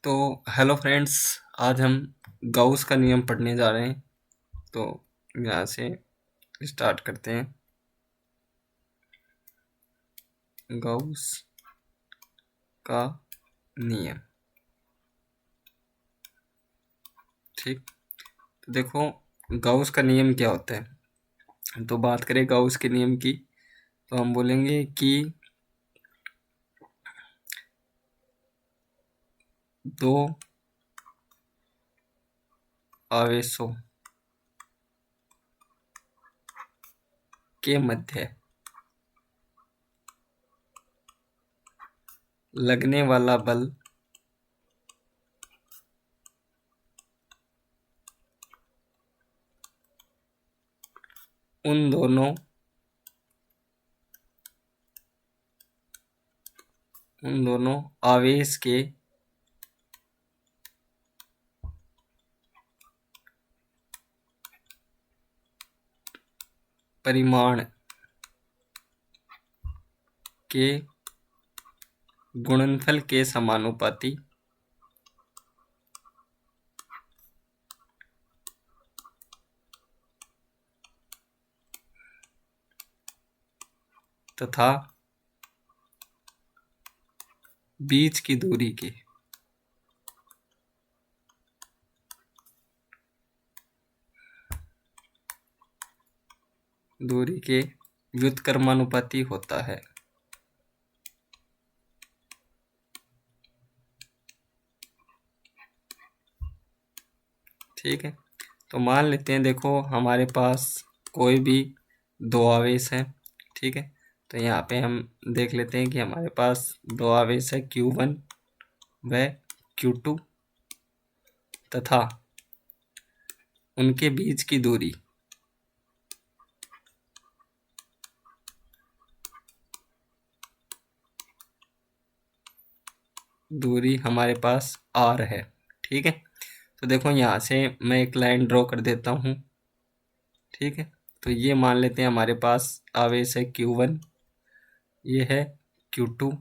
तो hello friends, आज हम गाउस का नियम पढ़ने जा रहे हैं। तो यहाँ से स्टार्ट करते हैं। गाउस का नियम। ठीक, तो देखो गाउस का नियम क्या होता है। तो बात करें गाउस के नियम की, तो हम बोलेंगे कि दो आवेशों के मध्य लगने वाला बल उन दोनों आवेश के परिमाण के गुणनफल के समानुपाती तथा बीच की दूरी के व्युत्क्रमानुपाती होता है। ठीक है, तो मान लेते हैं, देखो हमारे पास कोई भी दो आवेश हैं। ठीक है, तो यहाँ पे हम देख लेते हैं कि हमारे पास दो आवेश है Q1 व Q2 तथा उनके बीच की दूरी हमारे पास R है। ठीक है, तो देखो यहाँ से मैं एक लाइन ड्रॉ कर देता हूँ। ठीक है, तो ये मान लेते हैं हमारे पास आवेश है Q1, ये है Q2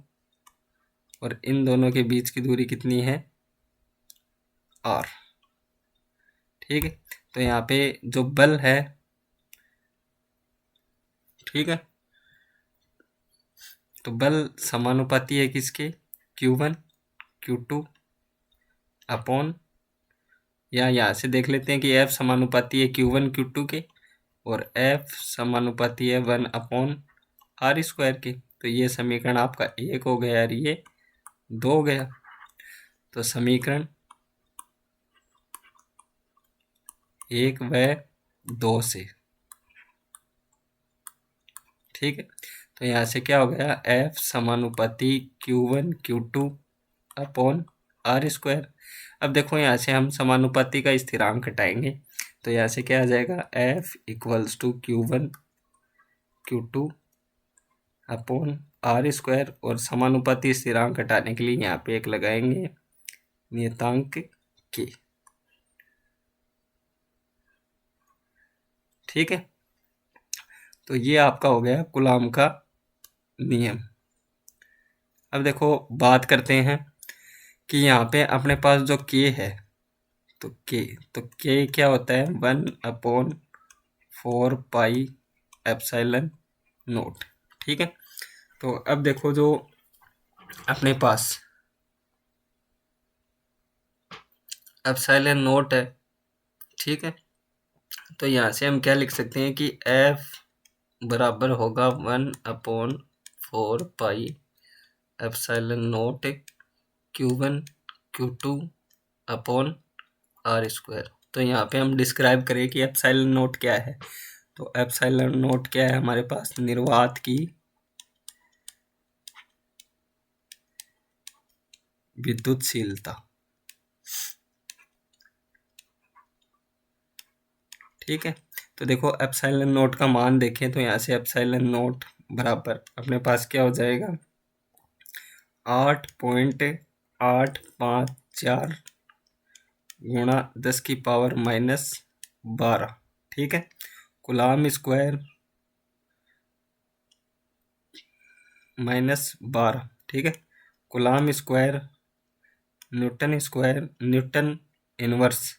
और इन दोनों के बीच की दूरी कितनी है, R। ठीक है, तो यहाँ पे जो बल है, ठीक है, तो बल समानुपाती है किसके, Q1 Q2 अपॉन, या यहाँ से देख लेते हैं कि F समानुपाती है Q1 Q2 के और F समानुपाती है 1/R² के। तो ये समीकरण आपका 1 हो गया और ये 2 हो गया। तो समीकरण 1 व 2 से, ठीक है, तो यहाँ से क्या हो गया, F समानुपाती Q1 Q2 अपॉन R²। अब देखो यहाँ से हम समानुपाती का स्थिरांक हटाएंगे, तो यहाँ से क्या आ जाएगा, F equals to Q1 Q2 upon R²। और समानुपाती स्थिरांक हटाने के लिए यहाँ पे एक लगाएंगे नियतांक के। ठीक है, तो ये आपका हो गया कूलाम का नियम। अब देखो बात करते हैं कि यहाँ पे अपने पास जो के है, तो के क्या होता है, 1/4πε0। ठीक है, तो अब देखो जो अपने पास ε0 है, ठीक है, तो यहाँ से हम क्या लिख सकते हैं कि F बराबर होगा 1/4πε0 Q1 Q2 अपॉन R²। तो यहाँ पे हम डिस्क्राइब करें कि ε0 क्या है। तो ε0 क्या है, हमारे पास निर्वात की विद्युतशीलता। ठीक है, तो देखो ε0 का मान देखें तो यहाँ से ε0 बराबर अपने पास क्या हो जाएगा, 8.854 गुणा 10⁻⁻12। ठीक है, कूलाम स्क्वायर -12। ठीक है, coulomb square Newton square, Newton inverse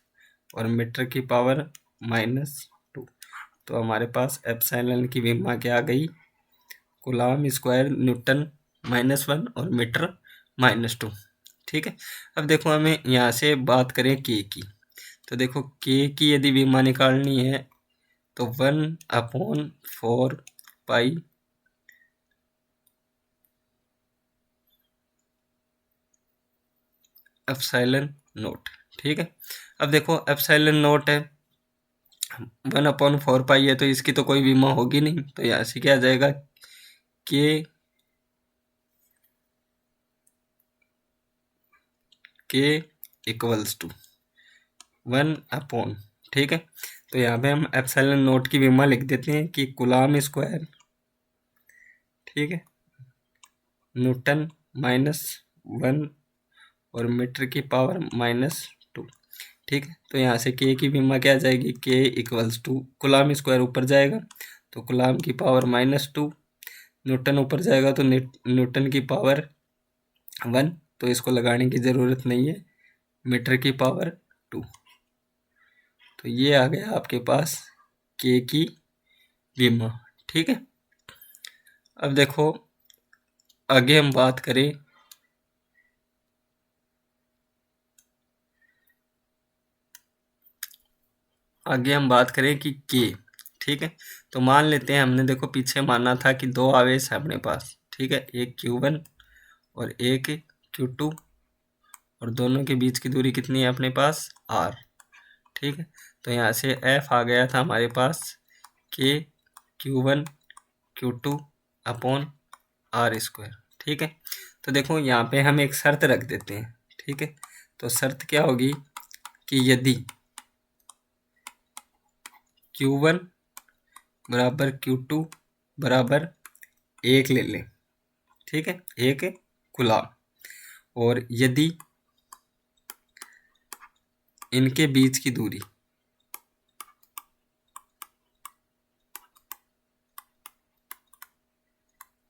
और मीटर की पावर -2। तो हमारे पास एप्सिलॉन की विमा क्या आ गई, कूलम्ब स्क्वायर न्यूटन -1 और मीटर -2। ठीक है। अब देखो हमें यहाँ से बात करें के की, तो देखो के की यदि विमा निकालनी है तो 1/4 पाई एप्सिलॉन नोट। ठीक है। अब देखो एप्सिलॉन नोट है, 1/4 पाई है, तो इसकी तो कोई विमा होगी नहीं, तो यहाँ से क्या आ जाएगा, के इक्वल्स टू 1/, ठीक है। तो यहाँ पे हम एप्सिलॉन नोट की विमा लिख देते हैं कि कूलम्ब स्क्वायर, ठीक है, न्यूटन -1 और मीटर की पावर -2। ठीक है। तो यहाँ से के की विमा क्या आ जाएगी, के इक्वल्स टू कूलम्ब स्क्वायर ऊपर जाएगा तो कूलम्ब की पावर -2, न्यूटन ऊपर जाएगा तो न्यूटन की पावर 1, तो इसको लगाने की ज़रूरत नहीं है, मीटर की पावर 2। तो ये आ गया आपके पास के की विमा। ठीक है। अब देखो आगे हम बात करें, कि के, ठीक है। तो मान लेते हैं हमने देखो पीछे माना था कि दो आवेश है अपने पास, ठीक है, एक Q1 और एक Q2, और दोनों के बीच की दूरी कितनी है अपने पास, R। ठीक है। तो यहाँ से F आ गया था हमारे पास के Q1 Q2 अपॉन R²। ठीक है। तो देखो यहाँ पे हम एक शर्त रख देते हैं, ठीक है। तो शर्त क्या होगी कि यदि Q1 बराबर Q2 बराबर 1 ले लें, ठीक है, 1 कूलम्ब, और यदि इनके बीच की दूरी,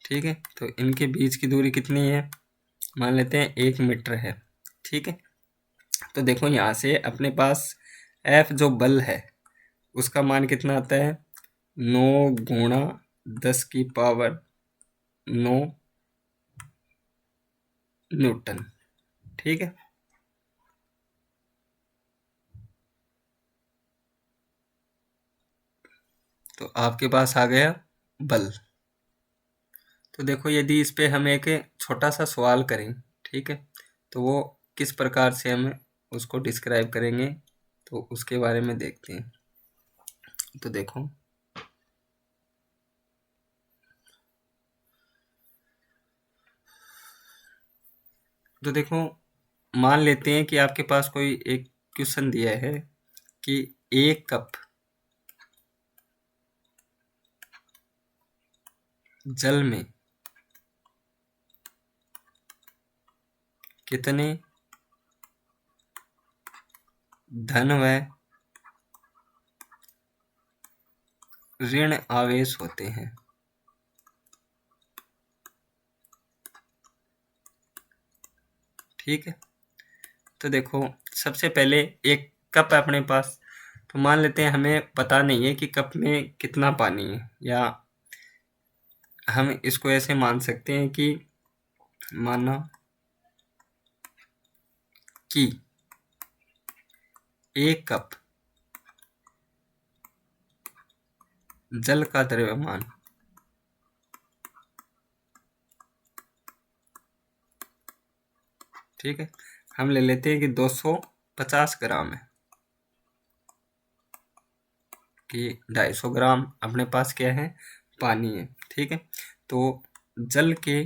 ठीक है, तो इनके बीच की दूरी कितनी है, मान लेते हैं 1 मीटर है। ठीक है। तो देखो यहाँ से अपने पास F जो बल है उसका मान कितना आता है, 9 गुणा 10 की पावर 9 न्यूटन। ठीक है। तो आपके पास आ गया बल। तो देखो यदि इस पे हम एक छोटा सा सवाल करें, ठीक है, तो वो किस प्रकार से हम उसको डिस्क्राइब करेंगे, तो उसके बारे में देखते हैं। तो देखो मान लेते हैं कि आपके पास कोई एक क्वेश्चन दिया है कि एक कप जल में कितने धन व ऋण आवेश होते हैं। ठीक है। तो देखो सबसे पहले एक कप है अपने पास, तो मान लेते हैं हमें पता नहीं है कि कप में कितना पानी है, या हम इसको ऐसे मान सकते हैं कि माना कि एक कप जल का द्रव्यमान ठीक है, हम ले लेते हैं कि 250 ग्राम है, कि 250 ग्राम अपने पास क्या है, पानी है। ठीक है। तो जल के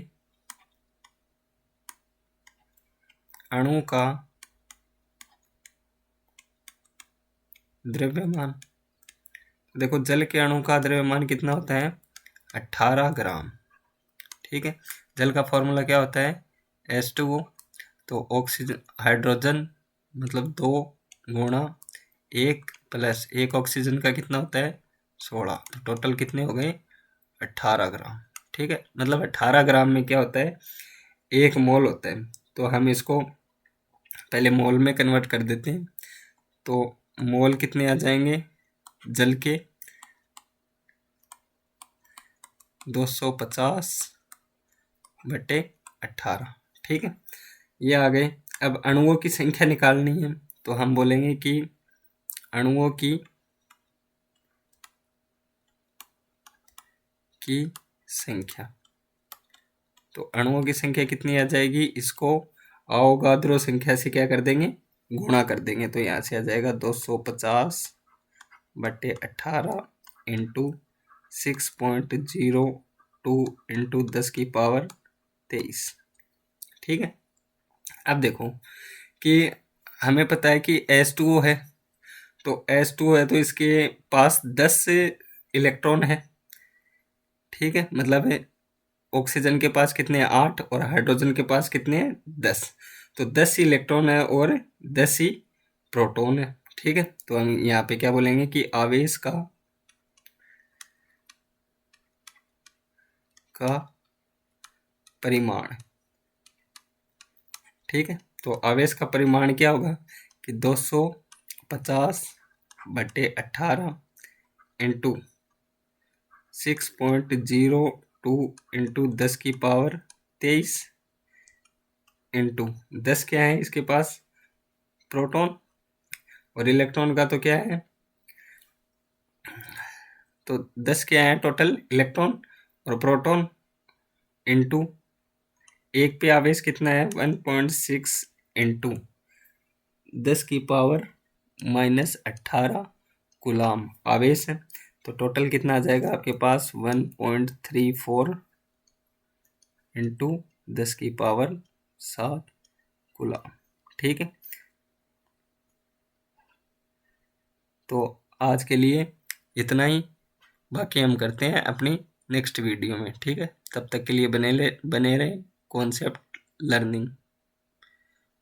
अणु का द्रव्यमान, देखो जल के अणु का द्रव्यमान कितना होता है, 18 ग्राम। ठीक है। जल का फॉर्मूला क्या होता है, H2O। तो ऑक्सीजन हाइड्रोजन मतलब 2 गुणा 1 प्लस 1 ऑक्सीजन का कितना होता है, 16। तो टोटल कितने हो गए, 18 ग्राम। ठीक है। मतलब 18 ग्राम में क्या होता है, 1 मोल होता है। तो हम इसको पहले मोल में कन्वर्ट कर देते हैं। तो मोल कितने आ जाएंगे जल के 250/18। ठीक है, ये आ गए। अब अणुओं की संख्या निकालनी है, तो हम बोलेंगे कि अणुओं की संख्या, तो अणुओं की संख्या कितनी आ जाएगी, इसको अवोगाद्रो संख्या से क्या कर देंगे, गुणा कर देंगे। तो यहाँ से आ जाएगा 250/18 इंटू 6.02 इंटू 10⁻23। ठीक है, अब देखो कि हमें पता है कि H2O है, तो H2O है तो इसके पास 10 इलेक्ट्रॉन है। ठीक है, मतलब है ऑक्सीजन के पास कितने हैं 8 और हाइड्रोजन के पास कितने हैं 10। तो 10 ही इलेक्ट्रॉन है और 10 ही प्रोटॉन है। ठीक है, तो हम यहाँ पे क्या बोलेंगे कि आवेश का परिमाण। ठीक है, तो आवेश का परिमाण क्या होगा कि 250/18 इंटू 6.02 इंटू 10⁻23 इंटू 10 क्या है इसके पास प्रोटॉन, और इलेक्ट्रॉन का तो क्या है, तो 10 क्या है टोटल इलेक्ट्रॉन और प्रोटॉन, इंटू एक पे आवेश कितना है 1.6 इंटू 10⁻−18 कूलाम आवेश है। तो टोटल कितना आ जाएगा आपके पास 1.34 इंटू 10⁻7 कूलाम। ठीक है, तो आज के लिए इतना ही, बाकी हम करते हैं अपनी नेक्स्ट वीडियो में। ठीक है, तब तक के लिए बने रहे कॉन्सेप्ट लर्निंग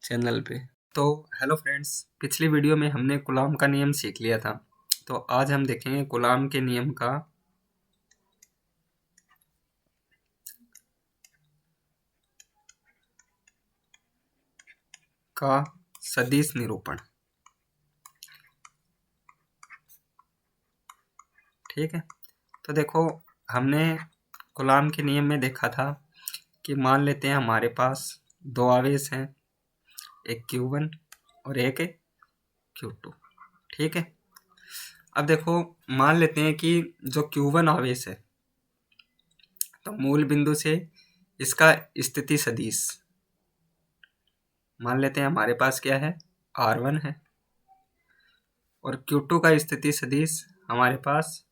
चैनल पे। तो हेलो फ्रेंड्स, पिछली वीडियो में हमने कूलाम का नियम सीख लिया था, तो आज हम देखेंगे कूलाम के नियम का सदिश निरूपण। ठीक है, तो देखो हमने कूलाम के नियम में देखा था कि मान लेते हैं हमारे पास दो आवेश हैं, एक Q1 और एक Q2। ठीक है, अब देखो मान लेते हैं कि जो Q1 आवेश है, तो मूल बिंदु से इसका स्थिति सदिश मान लेते हैं हमारे पास क्या है R1 है, और Q2 का स्थिति सदिश हमारे पास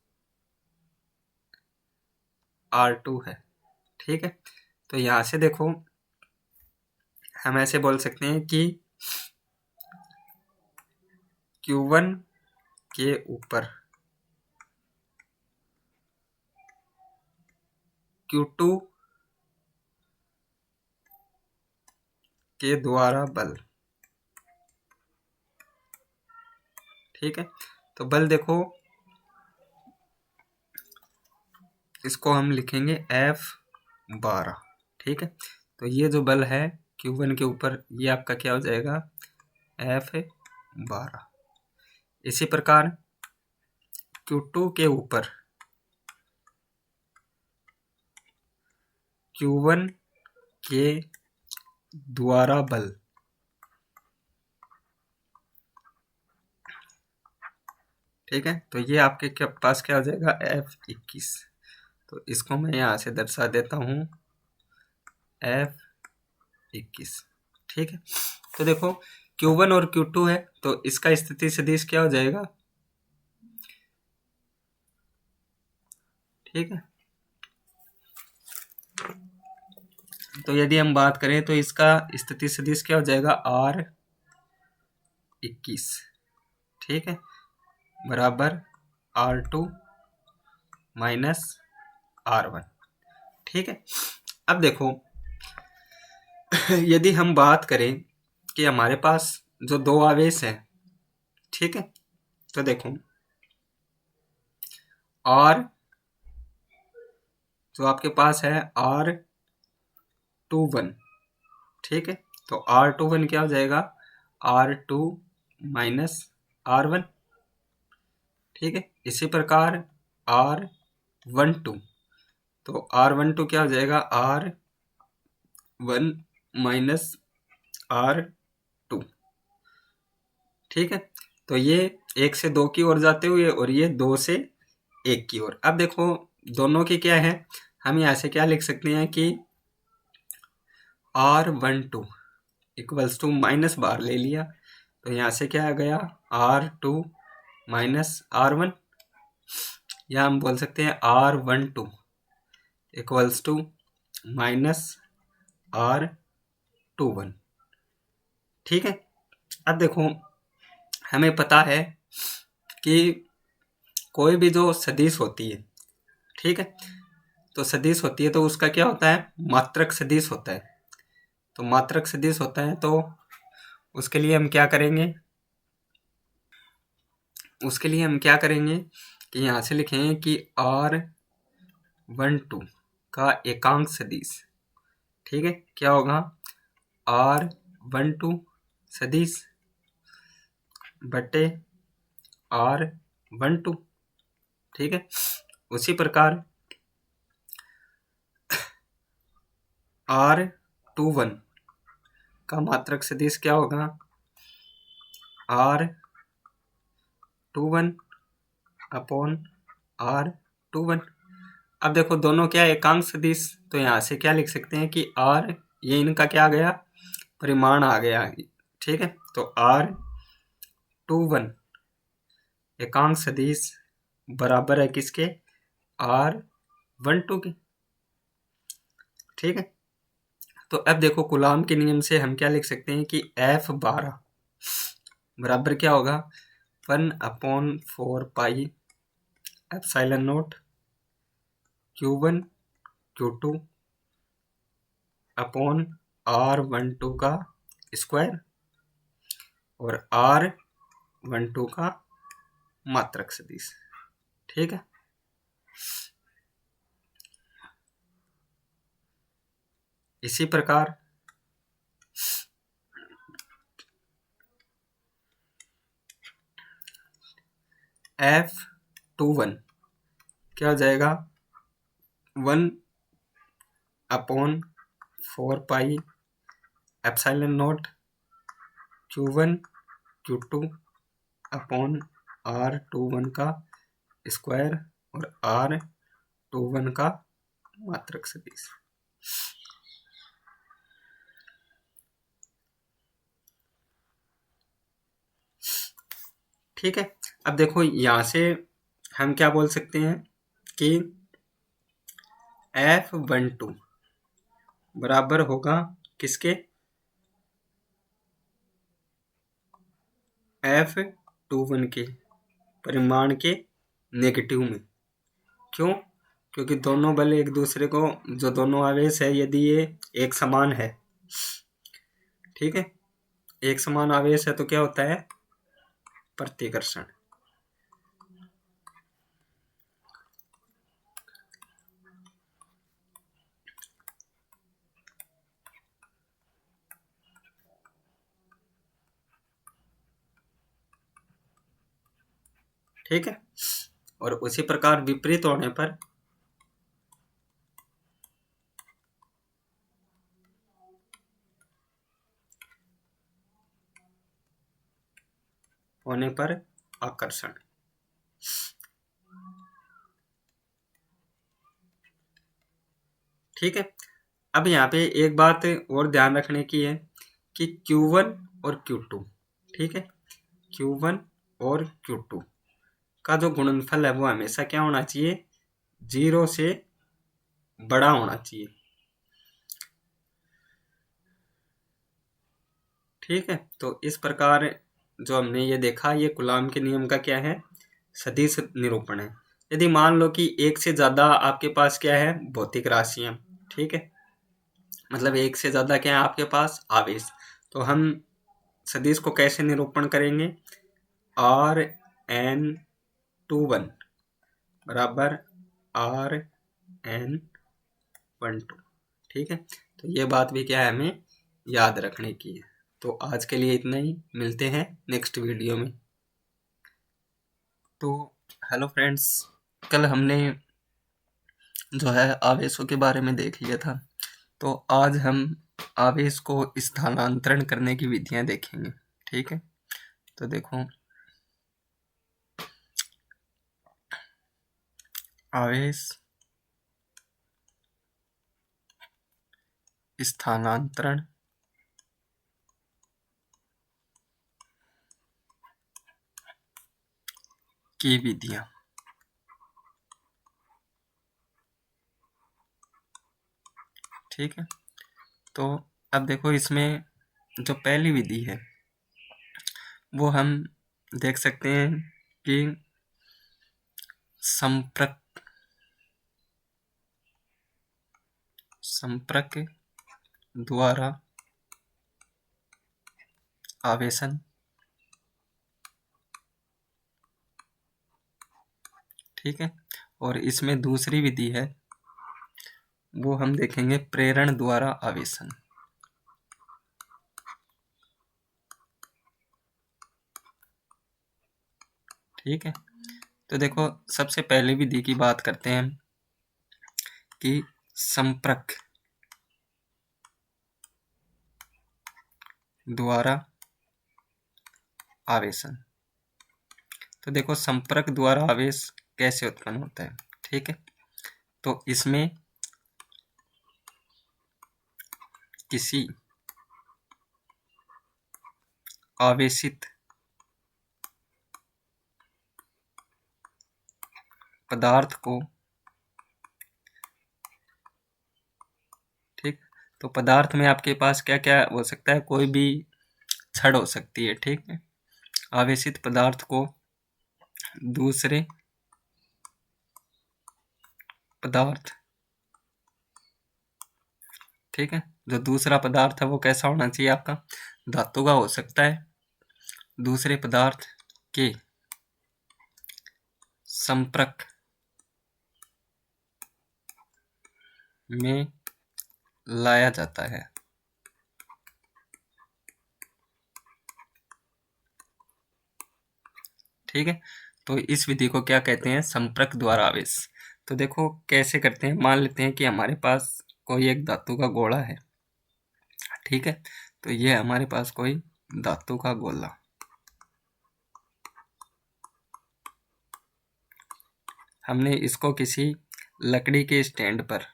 R2 है। ठीक है, तो यहाँ से देखो हम ऐसे बोल सकते हैं कि Q1 के ऊपर Q2 के द्वारा बल। ठीक है, तो बल देखो इसको हम लिखेंगे F12। ठीक है, तो ये जो बल है Q1 के ऊपर, ये आपका क्या हो जाएगा F12। इसी प्रकार Q2 के ऊपर Q1 के द्वारा बल। ठीक है, तो ये आपके पास क्या हो जाएगा F21। तो इसको मैं यहाँ से दर्शा देता हूँ F21। ठीक है, तो देखो Q1 और Q2 है, तो इसका स्थिति सदिश क्या हो जाएगा। ठीक है, तो यदि हम बात करें तो इसका स्थिति सदिश क्या हो जाएगा R21। ठीक है, बराबर R2 माइनस R1। ठीक है, अब देखो यदि हम बात करें कि हमारे पास जो दो आवेश हैं, ठीक है, तो देखो R जो आपके पास है R21। ठीक है, तो R21 क्या हो जाएगा R2 माइनस R1। ठीक है, इसी प्रकार R12, तो R12 क्या हो जाएगा, R1 माइनस R2। ठीक है, तो ये 1 से 2 की ओर जाते हुए और ये 2 से 1 की ओर। अब देखो दोनों की क्या है, हम यहाँ से क्या लिख सकते हैं कि R12 इक्वल्स टू माइनस बाहर ले लिया, तो यहाँ से क्या आ गया, R2 माइनस R1, या हम बोल सकते हैं R12 equals to minus R21। ठीक है, अब देखो हमें पता है कि कोई भी जो सदिश होती है, ठीक है, तो सदिश होती है तो उसका क्या होता है, मात्रक सदिश होता है। तो मात्रक सदिश होता है तो उसके लिए हम क्या करेंगे, कि यहाँ से लिखें कि R12 का एकांक सदिश, ठीक है, क्या होगा, R12 सदिश बटे R12। ठीक है, उसी प्रकार R21 का मात्रक सदिश क्या होगा, R21 अपॉन R21। अब देखो दोनों क्या एकांक सदिश, तो यहाँ से क्या लिख सकते हैं कि R, ये इनका क्या आ गया, परिमाण आ गया। ठीक है, तो R21 एकांक सदिश बराबर है किसके, R12 के। ठीक है, तो अब देखो कूलाम के नियम से हम क्या लिख सकते हैं कि F12 बराबर क्या होगा, 1/4 pi epsilon not Q1 Q2 upon R12 का स्क्वायर और R12 का मात्रक सदिश। ठीक है, इसी प्रकार F21 क्या हो जाएगा, 1/4 pi epsilon not Q1 Q2 upon R21 का स्क्वायर और R21 का मात्रक सदिश। ठीक है, अब देखो यहाँ से हम क्या बोल सकते हैं कि F12 बराबर होगा किसके, F21 के परिमाण के नेगेटिव में। क्यों, क्योंकि दोनों बल एक दूसरे को, जो दोनों आवेश है यदि ये एक समान है, ठीक है, एक समान आवेश है तो क्या होता है, प्रतिकर्षण। ठीक है, और उसी प्रकार विपरीत होने पर आकर्षण। ठीक है, अब यहाँ पे एक बात और ध्यान रखने की है कि Q1 और Q2, ठीक है, Q1 और Q2 का जो गुणनफल है वो हमेशा क्या होना चाहिए, 0 से बड़ा होना चाहिए। ठीक है, तो इस प्रकार जो हमने ये देखा, ये कूलाम के नियम का क्या है, सदिश निरूपण है। यदि मान लो कि एक से ज़्यादा आपके पास क्या है, भौतिक राशियाँ, ठीक है, मतलब एक से ज़्यादा क्या है आपके पास आवेश, तो हम सदिश को कैसे निरूपण करेंगे, Rn21 बराबर Rn12। ठीक है, तो ये बात भी क्या है हमें याद रखने की है। तो आज के लिए इतना ही, मिलते हैं नेक्स्ट वीडियो में। तो हेलो फ्रेंड्स, कल हमने जो है आवेशों के बारे में देख लिया था, तो आज हम आवेश को स्थानांतरण करने की विधियां देखेंगे। ठीक है, तो देखो आवेश स्थानांतरण की विधियां। ठीक है, तो अब देखो इसमें जो पहली विधि है वो हम देख सकते हैं कि संपर्क द्वारा आवेशन। ठीक है, और इसमें दूसरी विधि है वो हम देखेंगे प्रेरण द्वारा आवेशन। ठीक है, तो देखो सबसे पहले विधि की बात करते हैं कि संपर्क द्वारा आवेशन। तो देखो संपर्क द्वारा आवेश कैसे उत्पन्न होता है। ठीक है, तो इसमें किसी आवेशित पदार्थ को, ठीक, तो पदार्थ में आपके पास क्या क्या हो सकता है, कोई भी छड़ हो सकती है। ठीक है, आवेशित पदार्थ को दूसरे पदार्थ, ठीक है, जो दूसरा पदार्थ है वो कैसा होना चाहिए आपका, धातु का हो सकता है, दूसरे पदार्थ के संपर्क में लाया जाता है। ठीक है, तो इस विधि को क्या कहते हैं, संपर्क द्वारा आवेश। तो देखो कैसे करते हैं, मान लेते हैं कि हमारे पास कोई एक धातु का गोला है। ठीक है, तो ये हमारे पास कोई धातु का गोला, हमने इसको किसी लकड़ी के स्टैंड पर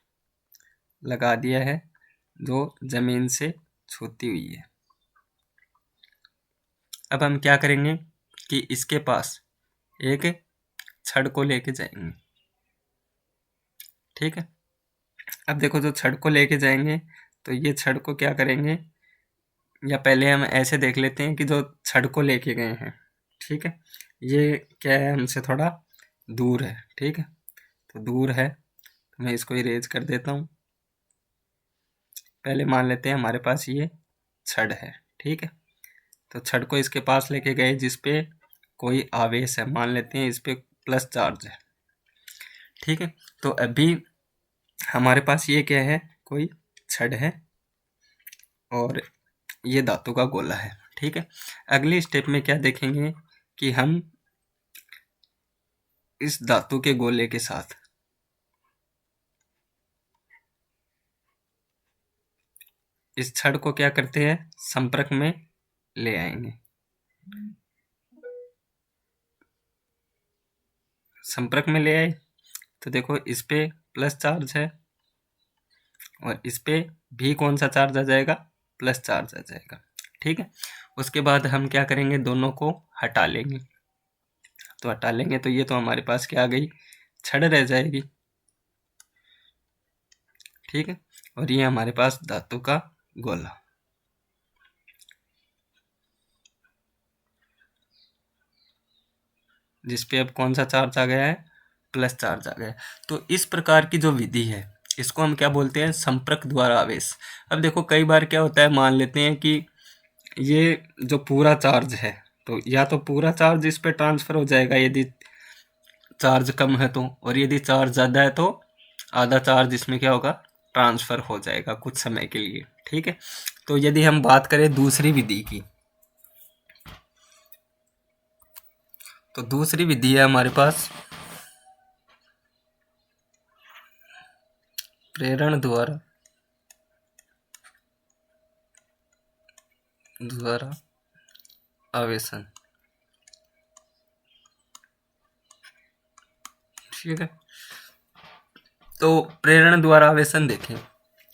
लगा दिया है जो जमीन से छूती हुई है। अब हम क्या करेंगे कि इसके पास एक छड़ को लेके जाएंगे। ठीक है, अब देखो जो छड़ को लेके जाएंगे तो ये छड़ को क्या करेंगे, या पहले हम ऐसे देख लेते हैं कि जो छड़ को लेके गए हैं, ठीक है, ये क्या है, हमसे थोड़ा दूर है। ठीक है, तो दूर है तो मैं इसको इरेज कर देता हूँ। पहले मान लेते हैं हमारे पास ये छड़ है। ठीक है, तो छड़ को इसके पास लेके गए जिस पे कोई आवेश है, मान लेते हैं इस पे प्लस चार्ज है। ठीक है, तो अभी हमारे पास ये क्या है, कोई छड़ है और ये धातु का गोला है। ठीक है, अगली स्टेप में क्या देखेंगे कि हम इस धातु के गोले के साथ इस छड़ को क्या करते हैं, संपर्क में ले आएंगे। संपर्क में ले आए तो देखो इस पे प्लस चार्ज है और इस पे भी कौन सा चार्ज आ जाएगा, प्लस चार्ज आ जाएगा। ठीक है, उसके बाद हम क्या करेंगे, दोनों को हटा लेंगे। तो हटा लेंगे तो ये तो हमारे पास क्या आ गई, छड़ रह जाएगी। ठीक है, और ये हमारे पास धातु का गोला, जिसपे अब कौन सा चार्ज आ गया है, प्लस चार्ज आ गया है। तो इस प्रकार की जो विधि है इसको हम क्या बोलते हैं, संपर्क द्वारा आवेश। अब देखो कई बार क्या होता है, मान लेते हैं कि ये जो पूरा चार्ज है तो या तो पूरा चार्ज इस पे ट्रांसफर हो जाएगा यदि चार्ज कम है तो, और यदि चार्ज ज़्यादा है तो आधा चार्ज इसमें क्या होगा, ट्रांसफ़र हो जाएगा कुछ समय के लिए। ठीक है, तो यदि हम बात करें दूसरी विधि की, तो दूसरी विधि है हमारे पास प्रेरण द्वारा आवेशन। ठीक है, तो प्रेरण द्वारा आवेशन देखें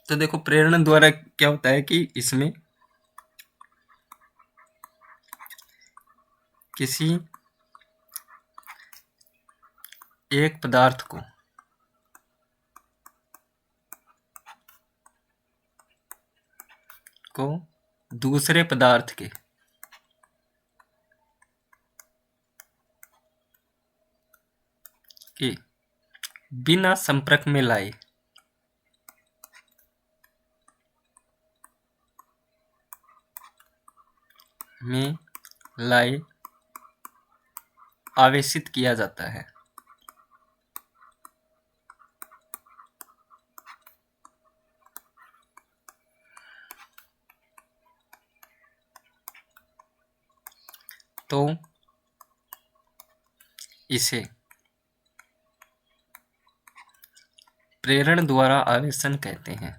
तो देखो प्रेरण द्वारा क्या होता है कि इसमें किसी एक पदार्थ को दूसरे पदार्थ के बिना संपर्क में लाए आवेशित किया जाता है। तो इसे प्रेरण द्वारा आवेशन कहते हैं।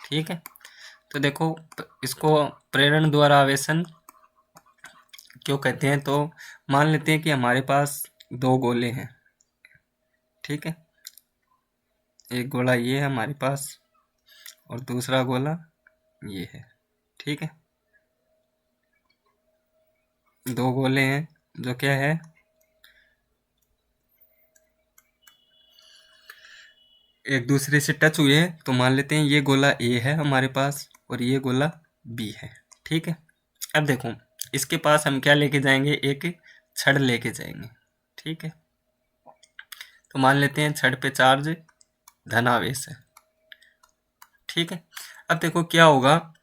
ठीक है, तो देखो इसको प्रेरण द्वारा आवेशन क्यों कहते हैं, तो मान लेते हैं कि हमारे पास दो गोले हैं। ठीक है, एक गोला ये है हमारे पास और दूसरा गोला ये है। ठीक है, दो गोले हैं जो क्या है, एक दूसरे से टच हुए हैं, तो मान लेते हैं ये गोला ए है हमारे पास और ये गोला बी है। ठीक है, अब देखो इसके पास हम क्या लेके जाएंगे, एक छड़ लेके जाएंगे। ठीक है, तो मान लेते हैं छड़ पे चार्ज धनावेश है। ठीक है, अब देखो क्या होगा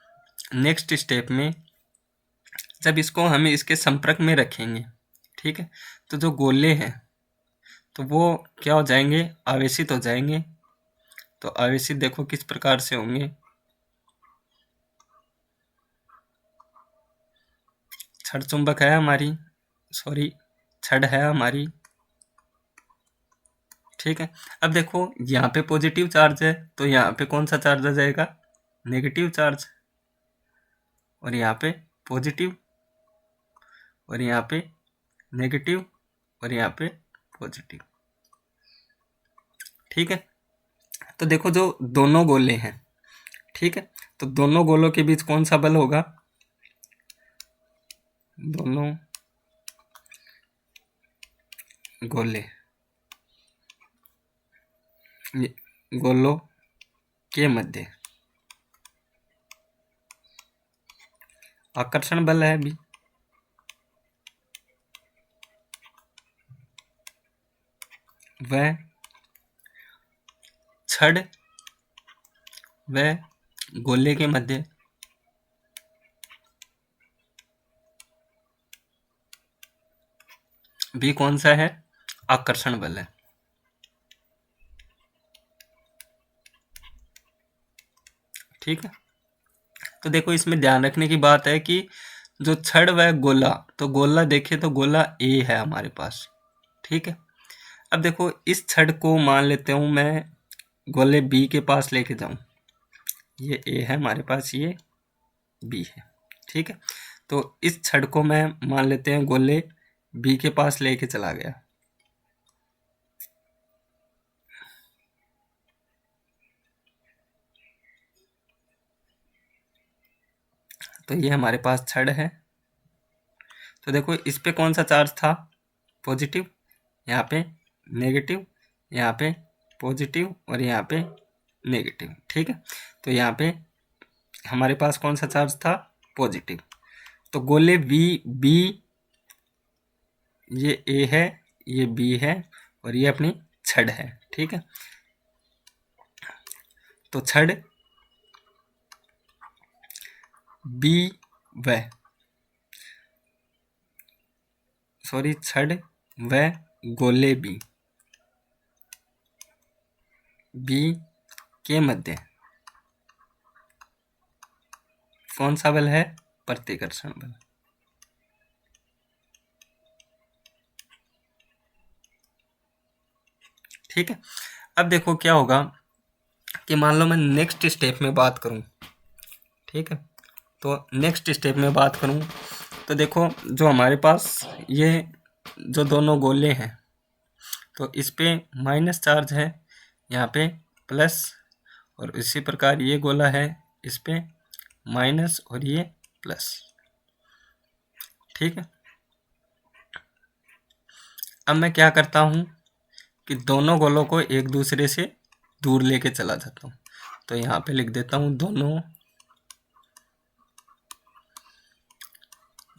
नेक्स्ट स्टेप में, जब इसको हम इसके संपर्क में रखेंगे। ठीक है, तो जो गोले हैं तो वो क्या हो जाएंगे, आवेशित हो जाएंगे। तो आवेशित देखो किस प्रकार से होंगे, छड़ चुंबक है हमारी, सॉरी छड़ है हमारी। ठीक है, अब देखो यहाँ पे पॉजिटिव चार्ज है तो यहाँ पे कौन सा चार्ज आ जाएगा, नेगेटिव चार्ज, और यहाँ पे पॉजिटिव, और यहाँ पे नेगेटिव, और यहाँ पे पॉजिटिव। ठीक है, तो देखो जो दोनों गोले हैं, ठीक है, तो दोनों गोलों के बीच कौन सा बल होगा, दोनों गोले गोलों के मध्य आकर्षण बल है भी। वह छड़ व गोले के मध्य भी कौन सा है, आकर्षण बल है। ठीक है, तो देखो इसमें ध्यान रखने की बात है कि जो छड़ व गोला, तो गोला देखे तो गोला ए है हमारे पास। ठीक है, अब देखो इस छड़ को मान लेते हूँ मैं गोले बी के पास लेके जाऊं, ये ए है हमारे पास, ये बी है। ठीक है, तो इस छड़ को मैं मान लेते हैं गोले बी के पास लेके चला गया, तो ये हमारे पास छड़ है। तो देखो इस पे कौन सा चार्ज था, पॉजिटिव, यहाँ पे नेगेटिव, यहाँ पे पॉजिटिव, और यहाँ पे नेगेटिव। ठीक है, तो यहाँ पे हमारे पास कौन सा चार्ज था, पॉजिटिव। तो गोले बी ये ए है, ये बी है, और ये अपनी छड़ है। ठीक है, तो छड़ बी व सॉरी छड़ व गोले बी के मध्य कौन सा बल है? प्रतिकर्षण बल। ठीक है। अब देखो क्या होगा कि मान लो मैं नेक्स्ट स्टेप में बात करूं, ठीक है, तो नेक्स्ट स्टेप में बात करूं तो देखो जो हमारे पास ये जो दोनों गोले हैं तो इस पे माइनस चार्ज है, यहाँ पे प्लस, और इसी प्रकार ये गोला है इस पे माइनस और ये प्लस। ठीक है। अब मैं क्या करता हूँ कि दोनों गोलों को एक दूसरे से दूर लेके चला जाता हूँ, तो यहाँ पे लिख देता हूँ दोनों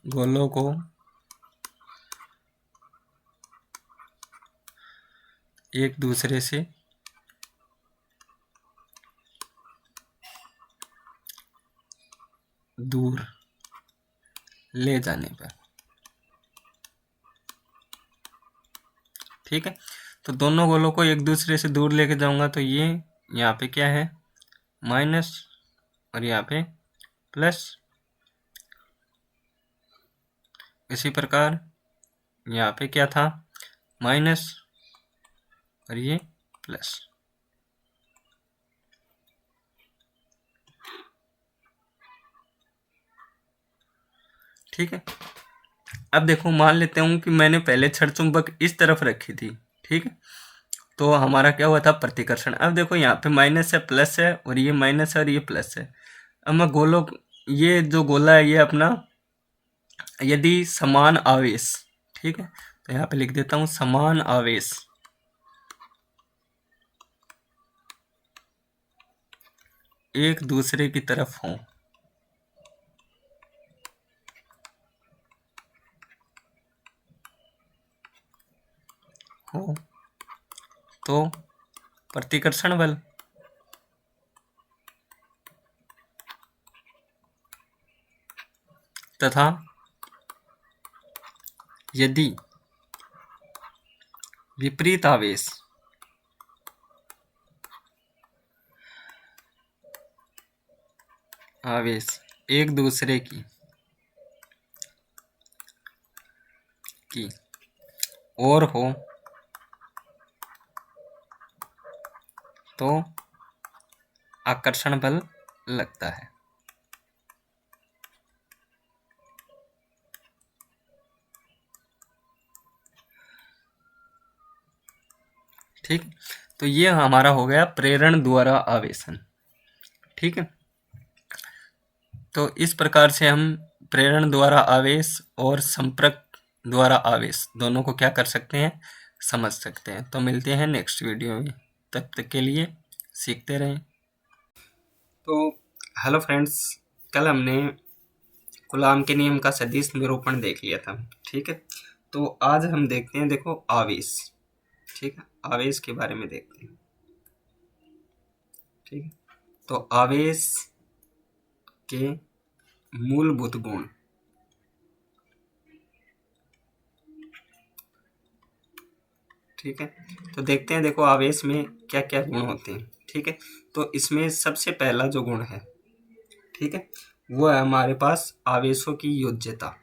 गोलों को एक दूसरे से दूर ले जाने पर। ठीक है, तो दोनों गोलों को एक दूसरे से दूर लेके जाऊंगा तो ये यहाँ पे क्या है माइनस और यहाँ पे प्लस, इसी प्रकार यहाँ पे क्या था माइनस और ये प्लस। ठीक है। अब देखो मान लेते हूँ कि मैंने पहले छड़ चुंबक इस तरफ रखी थी, ठीक है, तो हमारा क्या हुआ था प्रतिकर्षण। अब देखो यहाँ पे माइनस है प्लस है और ये माइनस है और ये प्लस है। अब मैं गोलों ये जो गोला है ये अपना यदि समान आवेश, ठीक है, तो यहाँ पे लिख देता हूँ समान आवेश एक दूसरे की तरफ हो तो प्रतिकर्षण बल तथा यदि विपरीत आवेश एक दूसरे की ओर हो तो आकर्षण बल लगता है। ठीक, तो ये हमारा हो गया प्रेरण द्वारा आवेशन। ठीक है, तो इस प्रकार से हम प्रेरण द्वारा आवेश और संपर्क द्वारा आवेश दोनों को क्या कर सकते हैं समझ सकते हैं। तो मिलते हैं नेक्स्ट वीडियो में, तब तक के लिए सीखते रहें। तो हेलो फ्रेंड्स, कल हमने कूलाम के नियम का सदिश निरूपण देख लिया था। ठीक है, तो आज हम देखते हैं देखो आवेश। ठीक है, आवेश के बारे में देखते हैं। ठीक है, तो आवेश के मूलभूत गुण। ठीक है, तो देखते हैं देखो आवेश में क्या क्या गुण होते हैं। ठीक है, तो इसमें सबसे पहला जो गुण है, ठीक है, वो है हमारे पास आवेशों की योज्यता।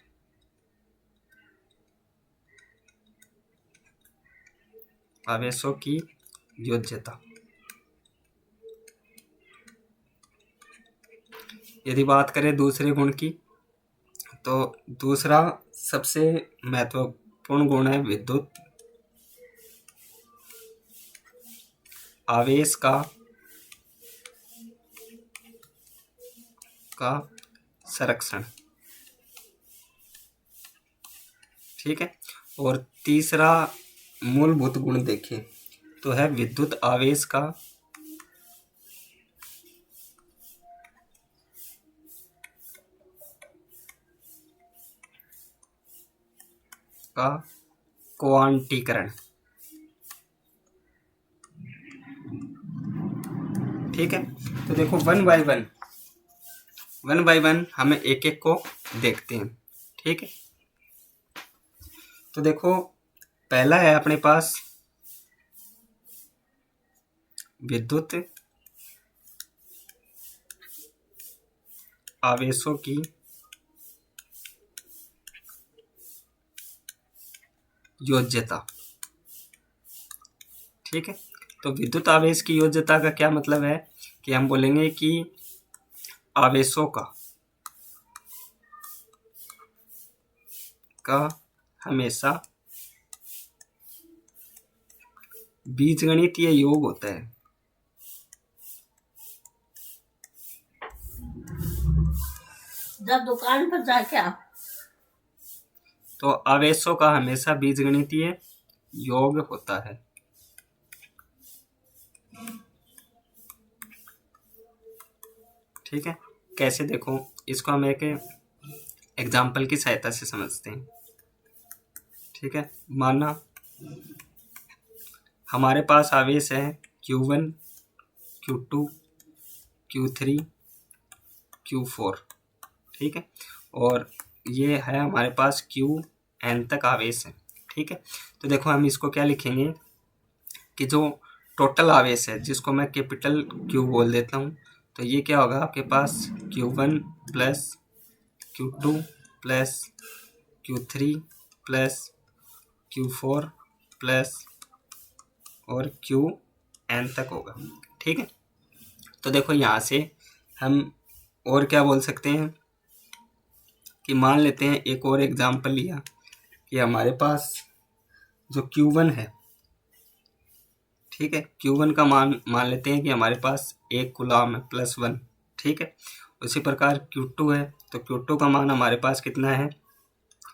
आवेशों की योज्यता। यदि बात करें दूसरे गुण की, तो दूसरा सबसे महत्वपूर्ण गुण है विद्युत आवेश का संरक्षण। ठीक है, और तीसरा मूलभूत गुण देखें तो है विद्युत आवेश का क्वांटीकरण। ठीक है, तो देखो वन बाय वन हमें एक एक को देखते हैं। ठीक है, तो देखो पहला है अपने पास विद्युत आवेशों की योज्यता। ठीक है, तो विद्युत आवेश की योज्यता का क्या मतलब है कि हम बोलेंगे कि आवेशों का हमेशा बीजगणितीय योग होता है। जब दुकान पर जाके तो आवेशों का हमेशा बीजगणितीय योग होता है। ठीक है, कैसे देखो इसको हम एक एग्जाम्पल की सहायता से समझते हैं। ठीक है, माना हमारे पास आवेश है Q1, Q2, Q3, Q4। ठीक है, और ये है हमारे पास Qn तक आवेश है। ठीक है, तो देखो हम इसको क्या लिखेंगे कि जो टोटल आवेश है जिसको मैं कैपिटल Q बोल देता हूँ, तो ये क्या होगा आपके पास Q1 plus Q2 plus Q3 plus Q4 plus और Qn तक होगा। ठीक है, तो देखो यहाँ से हम और क्या बोल सकते हैं कि मान लेते हैं एक और एग्जांपल लिया कि हमारे पास जो Q1 है, ठीक है, Q1 का मान लेते हैं कि हमारे पास 1 कूलाम है +1। ठीक है, उसी प्रकार Q2 है, तो Q2 का मान हमारे पास कितना है,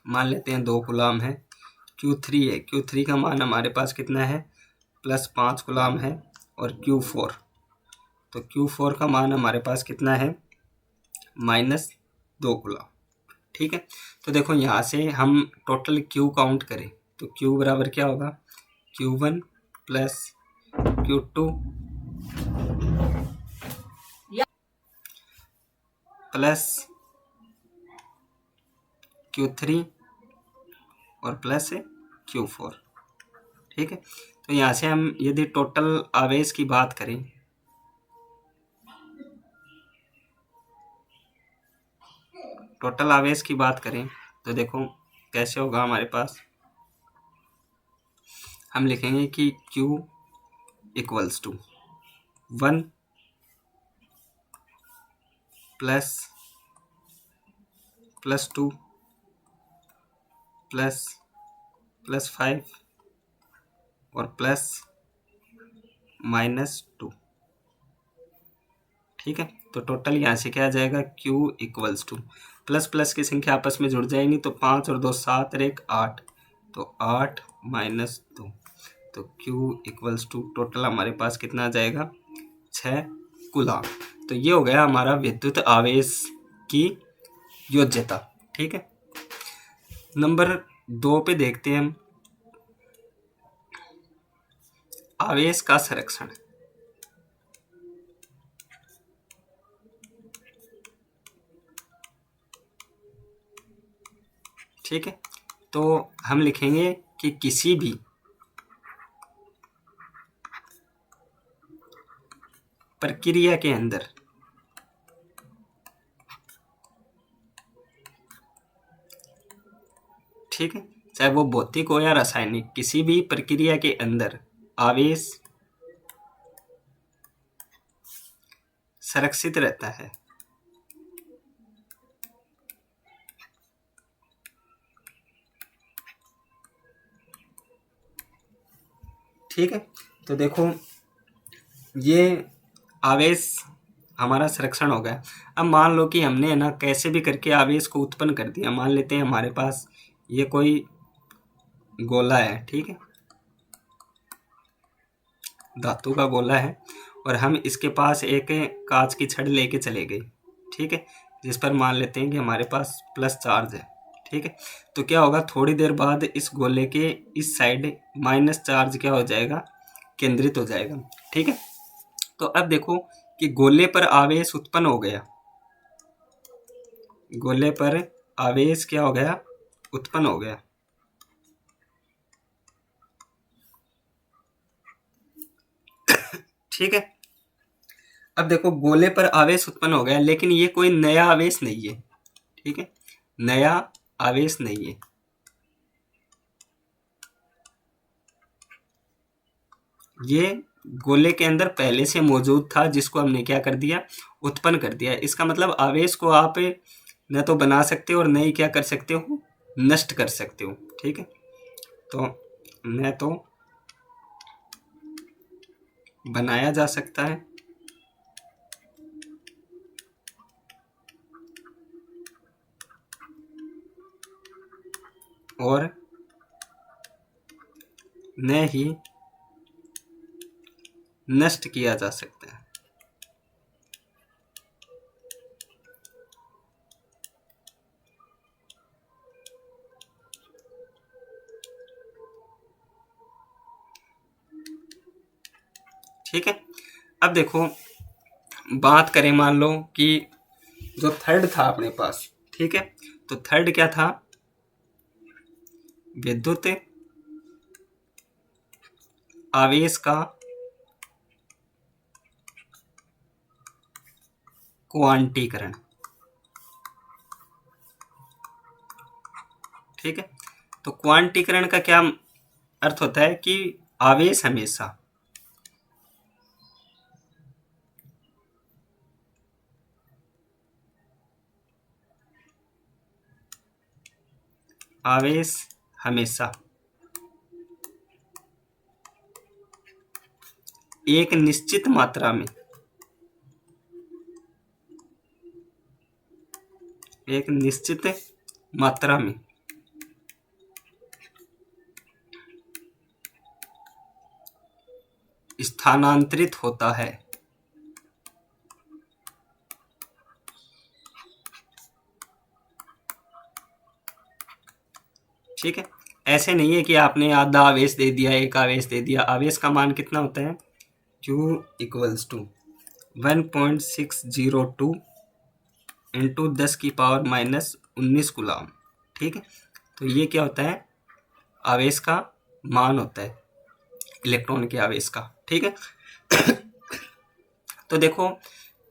मान लेते हैं 2 कूलाम है। Q3 है, Q3 का मान हमारे पास कितना है, +5 कूलाम है। और Q4, तो Q4 का मान हमारे पास कितना है, -2 कूलाम। ठीक है, तो देखो यहाँ से हम टोटल Q काउंट करें तो Q बराबर क्या होगा, Q1 plus Q2 plus Q3 और प्लस Q4। ठीक है, तो यहाँ से हम यदि टोटल आवेश की बात करें तो देखो कैसे होगा हमारे पास, हम लिखेंगे कि Q equals to 1 plus 2 plus 5 और प्लस -2। ठीक है, तो टोटल यहाँ से क्या आ जाएगा, Q equals two plus plus की संख्या आपस में जुड़ जाएंगी तो 5 और 2 7 और 1 8, तो 8 -2, तो Q इक्वल्स टू टोटल हमारे पास कितना आ जाएगा, 6 कूलाम। तो ये हो गया हमारा विद्युत आवेश की योज्यता। ठीक है, नंबर 2 पे देखते हैं हम आवेश का संरक्षण। ठीक है, तो हम लिखेंगे कि किसी भी प्रक्रिया के अंदर ठीक है, चाहे वो भौतिक हो या रासायनिक, किसी भी प्रक्रिया के अंदर आवेश संरक्षित रहता है। ठीक है, तो देखो ये आवेश हमारा संरक्षण हो गया। अब मान लो कि हमने ना कैसे भी करके आवेश को उत्पन्न कर दिया। मान लेते हैं हमारे पास ये कोई गोला है, ठीक है, धातु का गोला है, और हम इसके पास एक कांच की छड़ लेके चले गए। ठीक है, जिस पर मान लेते हैं कि हमारे पास प्लस चार्ज है। ठीक है, तो क्या होगा, थोड़ी देर बाद इस गोले के इस साइड माइनस चार्ज क्या हो जाएगा, केंद्रित हो जाएगा। ठीक है, तो अब देखो कि गोले पर आवेश उत्पन्न हो गया, गोले पर आवेश क्या हो गया, उत्पन्न हो गया। ठीक है। अब देखो गोले पर आवेश उत्पन्न हो गया, लेकिन ये कोई नया आवेश नहीं है, ठीक है, नया आवेश नहीं है। ये गोले के अंदर पहले से मौजूद था, जिसको हमने क्या कर दिया, उत्पन्न कर दिया। इसका मतलब आवेश को आप न तो बना सकते हो और न ही क्या कर सकते हो, नष्ट कर सकते हो, ठीक है। तो न तो बनाया जा सकता है और न ही नष्ट किया जा सकता है। ठीक है। अब देखो बात करें, मान लो कि जो थर्ड था अपने पास, ठीक है, तो थर्ड क्या था, विद्युत आवेश का क्वांटीकरण, ठीक है। तो क्वांटीकरण का क्या अर्थ होता है कि आवेश हमेशा आवेश हमेशा एक निश्चित मात्रा में, एक निश्चित मात्रा में स्थानांतरित होता है। ठीक है, ऐसे नहीं है कि आपने आधा आवेश दे दिया, एक आवेश दे दिया। आवेश का मान कितना होता है, Q equals to 1.602 into 10⁻⁻19 coulomb, ठीक है। तो ये क्या होता है, आवेश का मान होता है, इलेक्ट्रॉन के आवेश का, ठीक है। तो देखो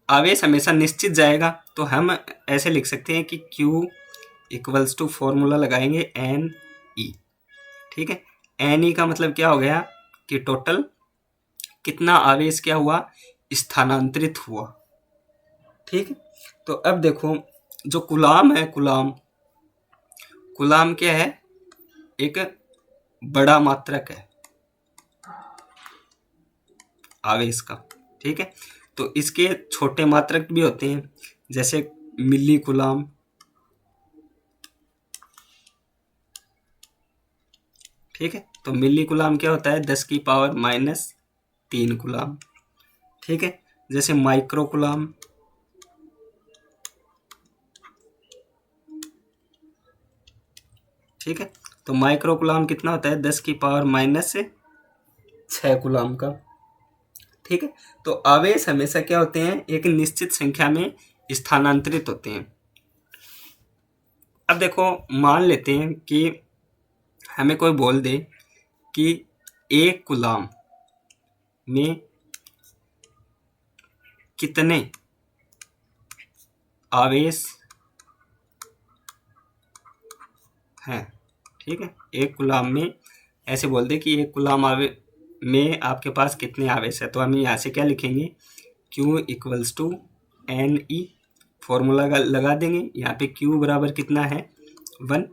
आवेश हमेशा निश्चित जाएगा, तो हम ऐसे लिख सकते हैं कि Q इक्वल्स टू फॉर्मूला लगाएंगे एन ई, ठीक है। एन ई का मतलब क्या हो गया कि टोटल कितना आवेश क्या हुआ, स्थानांतरित हुआ, ठीक है। तो अब देखो जो कूलम है, कूलम क्या है, एक बड़ा मात्रक है आवेश का, ठीक है। तो इसके छोटे मात्रक भी होते हैं, जैसे मिली कूलम, ठीक है। तो मिली कूलम क्या होता है, 10⁻³ कूलम, ठीक है। जैसे माइक्रो कूलम, ठीक है। तो माइक्रो कूलम कितना होता है, 10⁻⁻6 कूलम का, ठीक है। तो आवेश हमेशा क्या होते हैं, एक निश्चित संख्या में स्थानांतरित होते हैं। अब देखो मान लेते हैं कि हमें कोई बोल दे कि एक कूलम में कितने आवेश हैं, ठीक है। एक कूलम में ऐसे बोल दे कि एक कूलम में आपके पास कितने आवेश है, तो हम यहाँ से क्या लिखेंगे, Q equals to N E, formula लगा देंगे। यहाँ पे Q बराबर कितना है, 1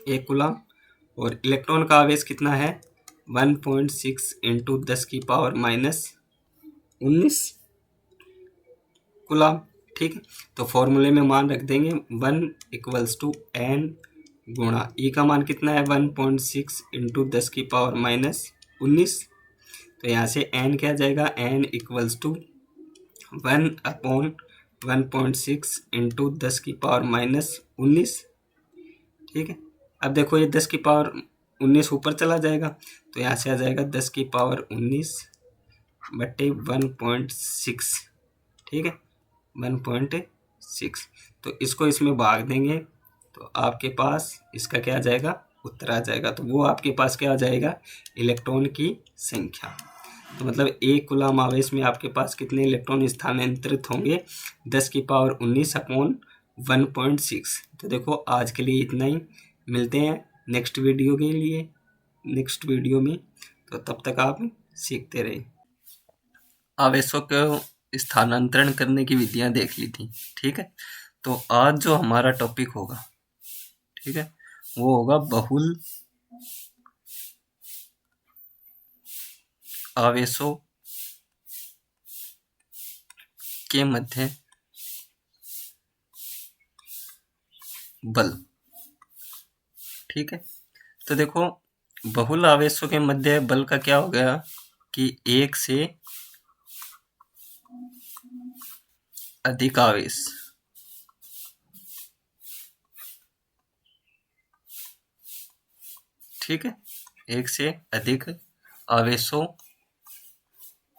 एक कूलम, और इलेक्ट्रॉन का आवेश कितना है, 1.6 इंटू 10⁻⁻19 कूलम, ठीक है। तो फॉर्मूले में मान रख देंगे 1 इक्वल्स टू एन गुणा ई का मान कितना है, 1.6 इंटू 10⁻⁻19। तो यहाँ से एन क्या जाएगा, एन इक्वल्स टू 1/1.6 इंटू 10⁻⁻19, ठीक है। अब देखो ये 10⁻19 ऊपर चला जाएगा, तो यहाँ से आ जाएगा 10⁻19/1.6, ठीक है, 1.6। तो इसको इसमें भाग देंगे, तो आपके पास इसका क्या आ जाएगा, उत्तर आ जाएगा। तो वो आपके पास क्या आ जाएगा, इलेक्ट्रॉन की संख्या। तो मतलब 1 कूलाम आवेश में आपके पास कितने इलेक्ट्रॉन स्थानांतरित होंगे, 10 की पावर 19 अपॉन 1.6। तो देखो आज के लिए इतना ही, मिलते हैं नेक्स्ट वीडियो के लिए नेक्स्ट वीडियो में। तो तब तक आप सीखते रहे। आवेशों को स्थानांतरण करने की विधियां देख ली थी, ठीक है। तो आज जो हमारा टॉपिक होगा, ठीक है, वो होगा बहुल आवेशों के मध्य बल, ठीक है। तो देखो बहुल आवेशों के मध्य बल का क्या हो गया कि एक से अधिक आवेश, ठीक है, एक से अधिक आवेशों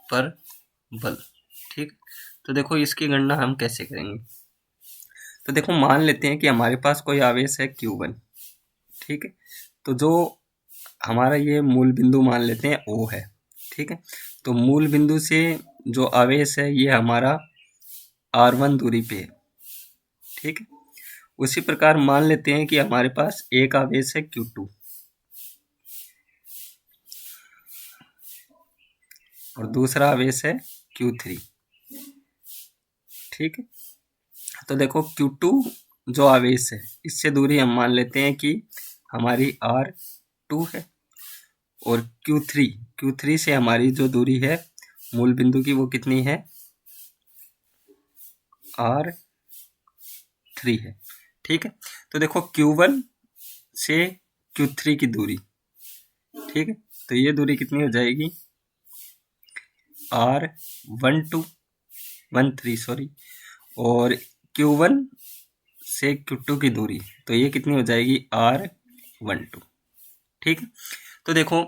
पर बल, ठीक। तो देखो इसकी गणना हम कैसे करेंगे। तो देखो मान लेते हैं कि हमारे पास कोई आवेश है Q1, ठीक है। तो जो हमारा ये मूल बिंदु मान लेते हैं O है, ठीक है। तो मूल बिंदु से जो आवेश है ये हमारा R1 दूरी पे है, ठीक है। उसी प्रकार मान लेते हैं कि हमारे पास एक आवेश है Q2 और दूसरा आवेश है Q3, ठीक है। तो देखो Q2 जो आवेश है इससे दूरी हम मान लेते हैं कि हमारी R2 है, और Q3 से हमारी जो दूरी है मूल बिंदु की वो कितनी है, R3 है, ठीक है। तो देखो Q1 से Q3 की दूरी, ठीक है, तो ये दूरी कितनी हो जाएगी, R13 सॉरी, और Q1 से Q2 की दूरी, तो ये कितनी हो जाएगी, R12, ठीक है। तो देखो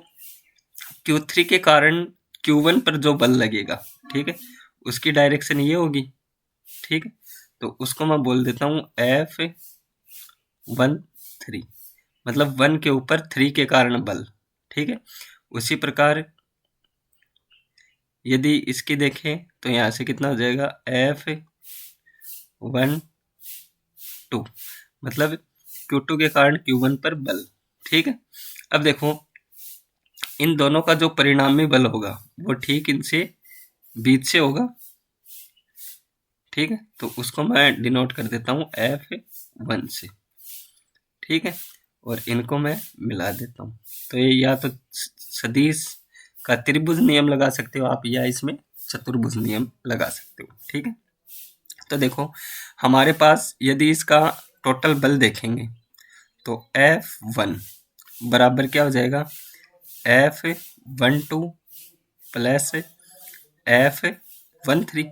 Q3 के कारण Q1 पर जो बल लगेगा, ठीक है, उसकी डायरेक्शन ये होगी, ठीक है। तो उसको मैं बोल देता हूँ F13, मतलब 1 के ऊपर 3 के कारण बल, ठीक है। उसी प्रकार यदि इसकी देखें तो यहाँ से कितना हो जाएगा, F12, मतलब Q2 के कारण Q1 पर बल, ठीक है। अब देखो इन दोनों का जो परिणामी बल होगा वो ठीक इनसे बीच से होगा, ठीक है। तो उसको मैं डिनोट कर देता हूँ F1 से, ठीक है, और इनको मैं मिला देता हूँ। तो ये या तो सदिश का त्रिभुज नियम लगा सकते हो आप, या इसमें चतुर्भुज नियम लगा सकते हो, ठीक है। तो देखो हमारे पास यदि इसका टोटल बल देखेंगे तो F1 बराबर क्या हो जाएगा, F12 प्लस F13,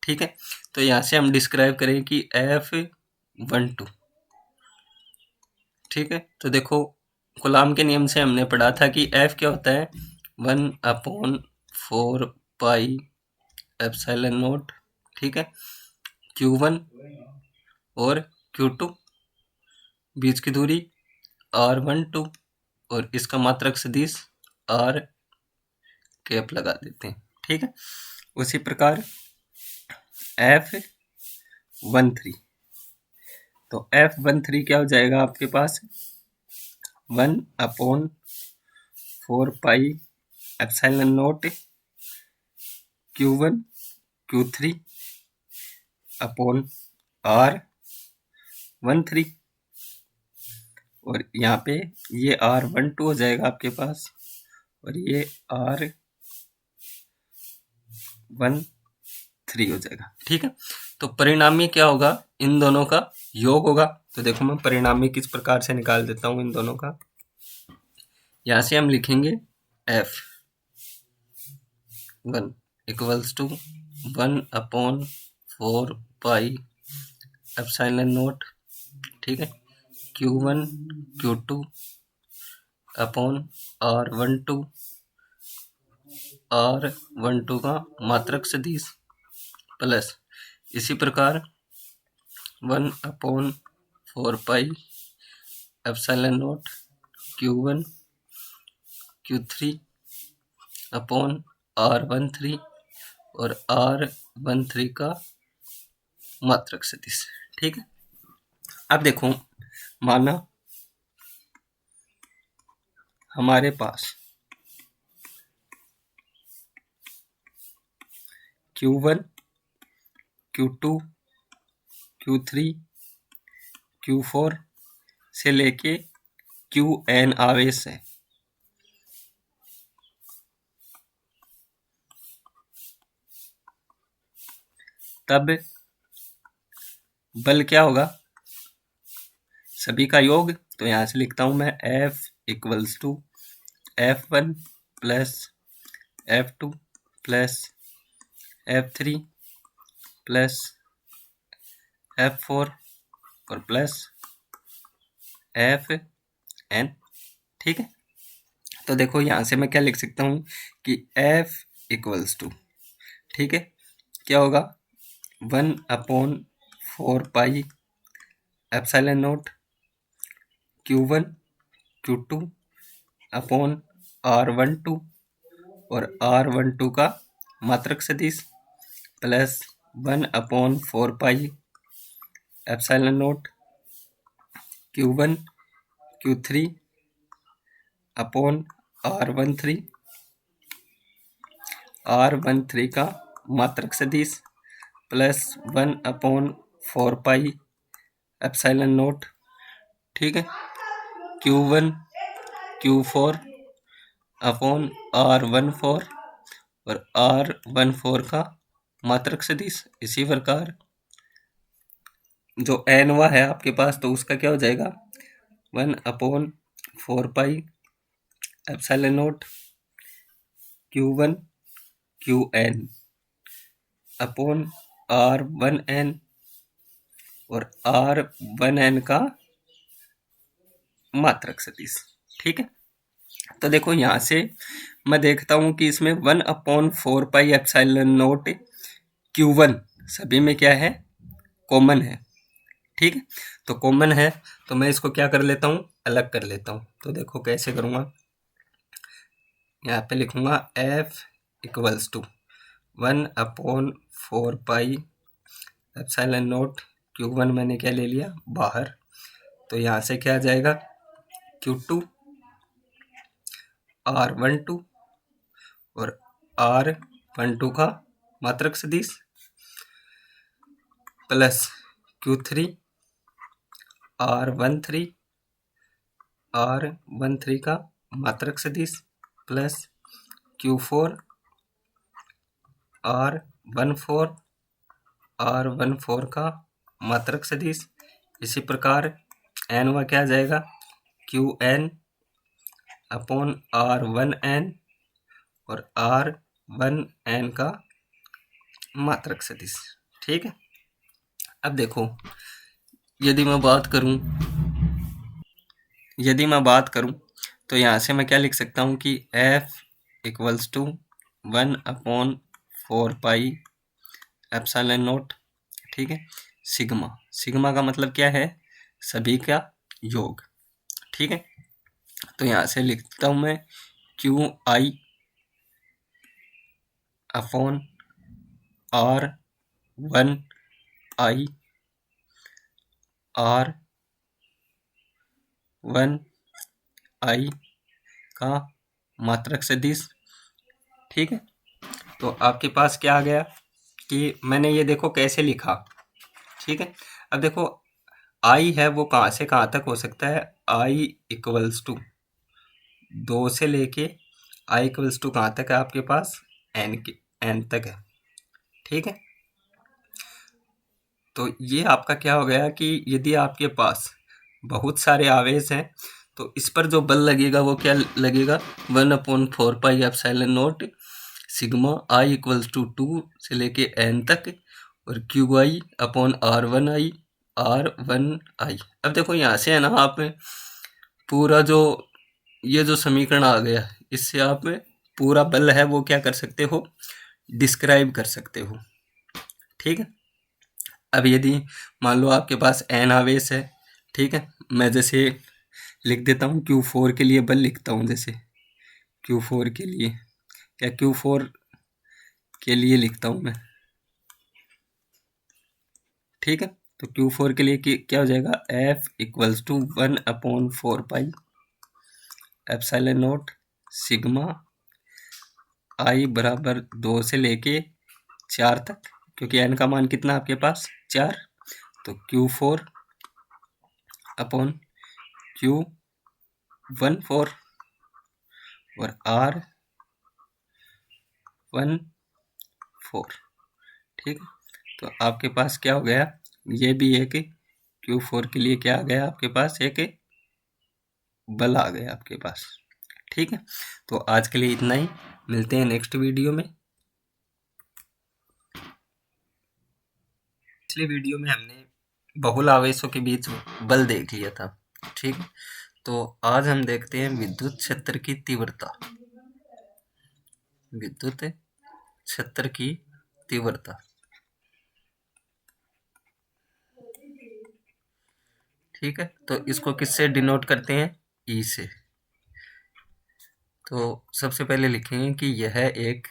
ठीक है। तो यहाँ से हम डिस्क्राइब करें कि F12, ठीक है। तो देखो कूलाम के नियम से हमने पढ़ा था कि F क्या होता है, 1/4 पाई एप्सिलॉन नॉट, ठीक है। Q1 और Q2 बीच की दूरी R12 और इसका मात्रक सदिश R कैप लगा देते हैं, ठीक है। उसी प्रकार F13, तो F13 क्या हो जाएगा आपके पास, 1/4 pi epsilon not Q1 Q3 upon R13, और यहाँ पे ये R12 हो जाएगा आपके पास और ये R13 हो जाएगा, ठीक है। तो परिणामी क्या होगा, इन दोनों का योग होगा। तो देखो मैं परिणामी किस प्रकार से निकाल देता हूँ इन दोनों का। यहाँ से हम लिखेंगे F1 equals to 1/4 pi epsilon naught, ठीक है, Q1 Q2 अपॉन R12 का मात्रक सदिश प्लस इसी प्रकार 1/4 pi epsilon not Q1 Q3 upon R13 और R13 का मात्रक सदिश। ठीक है, अब देखो माना हमारे पास Q1 Q2 Q3 Q4 से लेके Qn आवेश है। तब बल क्या होगा, सभी का योग। तो यहाँ से लिखता हूँ मैं F equals to F1 plus F2 plus F3 plus F4 और प्लस Fn। ठीक है, तो देखो यहाँ से मैं क्या लिख सकता हूँ कि F इक्वल्स टू, ठीक है, क्या होगा 1/4 pi epsilon naught Q1 Q2 upon R12 और R12 का मात्रक सदिश plus 1/4 pi epsilon naught Q1 Q3 upon R13 का मात्रक सदिश प्लस 1/4 पाई एप्सिलॉन नोट, ठीक है, Q1 Q4 अपॉन R14 और R14 का मात्रक सदिश। इसी प्रकार जो एनवा है आपके पास तो उसका क्या हो जाएगा 1/4 pi epsilon naught Q1 Qn upon R1n और R1n का मात्रक सदिश। ठीक है, तो देखो यहाँ से मैं देखता हूँ कि इसमें 1/4 पाई एप्सिलॉन नोट Q1 सभी में क्या है, कॉमन है। ठीक है, तो कॉमन है तो मैं इसको क्या कर लेता हूँ, अलग कर लेता हूँ। तो देखो कैसे करूँगा, यहाँ पे लिखूँगा F equals to 1/4 pi epsilon naught Q1 मैंने क्या ले लिया बाहर, तो यहाँ से क्या आ जाएगा Q2 R12 और R12 का मात्रक सदिश प्लस Q3 R13 का मात्रक सदिश प्लस Q4 R14 का मात्रक सदिश। इसी प्रकार एन वा क्या आ जाएगा Qn अपॉन R1n और R1n का मात्रक सदिश। ठीक है, अब देखो यदि मैं बात करूं तो यहाँ से मैं क्या लिख सकता हूँ कि F equals to 1/4 pi epsilon naught, ठीक है, सिग्मा का मतलब क्या है, सभी का योग। ठीक है, तो यहाँ से लिखता हूँ मैं QI अपॉन R1I का मात्रक सदिश। ठीक है, तो आपके पास क्या आ गया कि मैंने ये देखो कैसे लिखा। ठीक है, अब देखो आई है वो कहाँ से कहाँ तक हो सकता है, आई इक्वल्स टू 2 से लेके आई इक्वल्स टू कहाँ तक है आपके पास एन तक है। ठीक है, तो ये आपका क्या हो गया कि यदि आपके पास बहुत सारे आवेश हैं तो इस पर जो बल लगेगा वो क्या लगेगा 1/4 pi epsilon naught sigma I equals to 2 से लेके एन तक और QI अपॉन R1I। अब देखो यहाँ से है ना, आप पूरा जो ये जो समीकरण आ गया इससे आप पूरा बल है वो क्या कर सकते हो, डिस्क्राइब कर सकते हो। ठीक है, अब यदि मान लो आपके पास n आवेश है, ठीक है, मैं जैसे लिख देता हूँ Q4 के लिए बल लिखता हूँ, जैसे Q4 के लिए या Q4 के लिए लिखता हूँ मैं, ठीक है। तो Q4 के लिए क्या हो जाएगा, F equals to 1/4 pi epsilon naught sigma I बराबर 2 से लेके 4 तक, क्योंकि n का मान कितना आपके पास 4, तो Q4/Q14 और R14, ठीक है। तो आपके पास क्या हो गया, ये भी एक Q4 के लिए क्या आ गया आपके पास, एक बल आ गया आपके पास, ठीक है। तो आज के लिए इतना ही, मिलते हैं नेक्स्ट वीडियो में। पिछले वीडियो में हमने बहुल आवेशों के बीच बल देख लिया था, ठीक है। तो आज हम देखते हैं विद्युत क्षेत्र की तीव्रता, विद्युत क्षेत्र की तीव्रता, ठीक है। तो इसको किससे डिनोट करते हैं, ई से। तो सबसे पहले लिखेंगे कि यह एक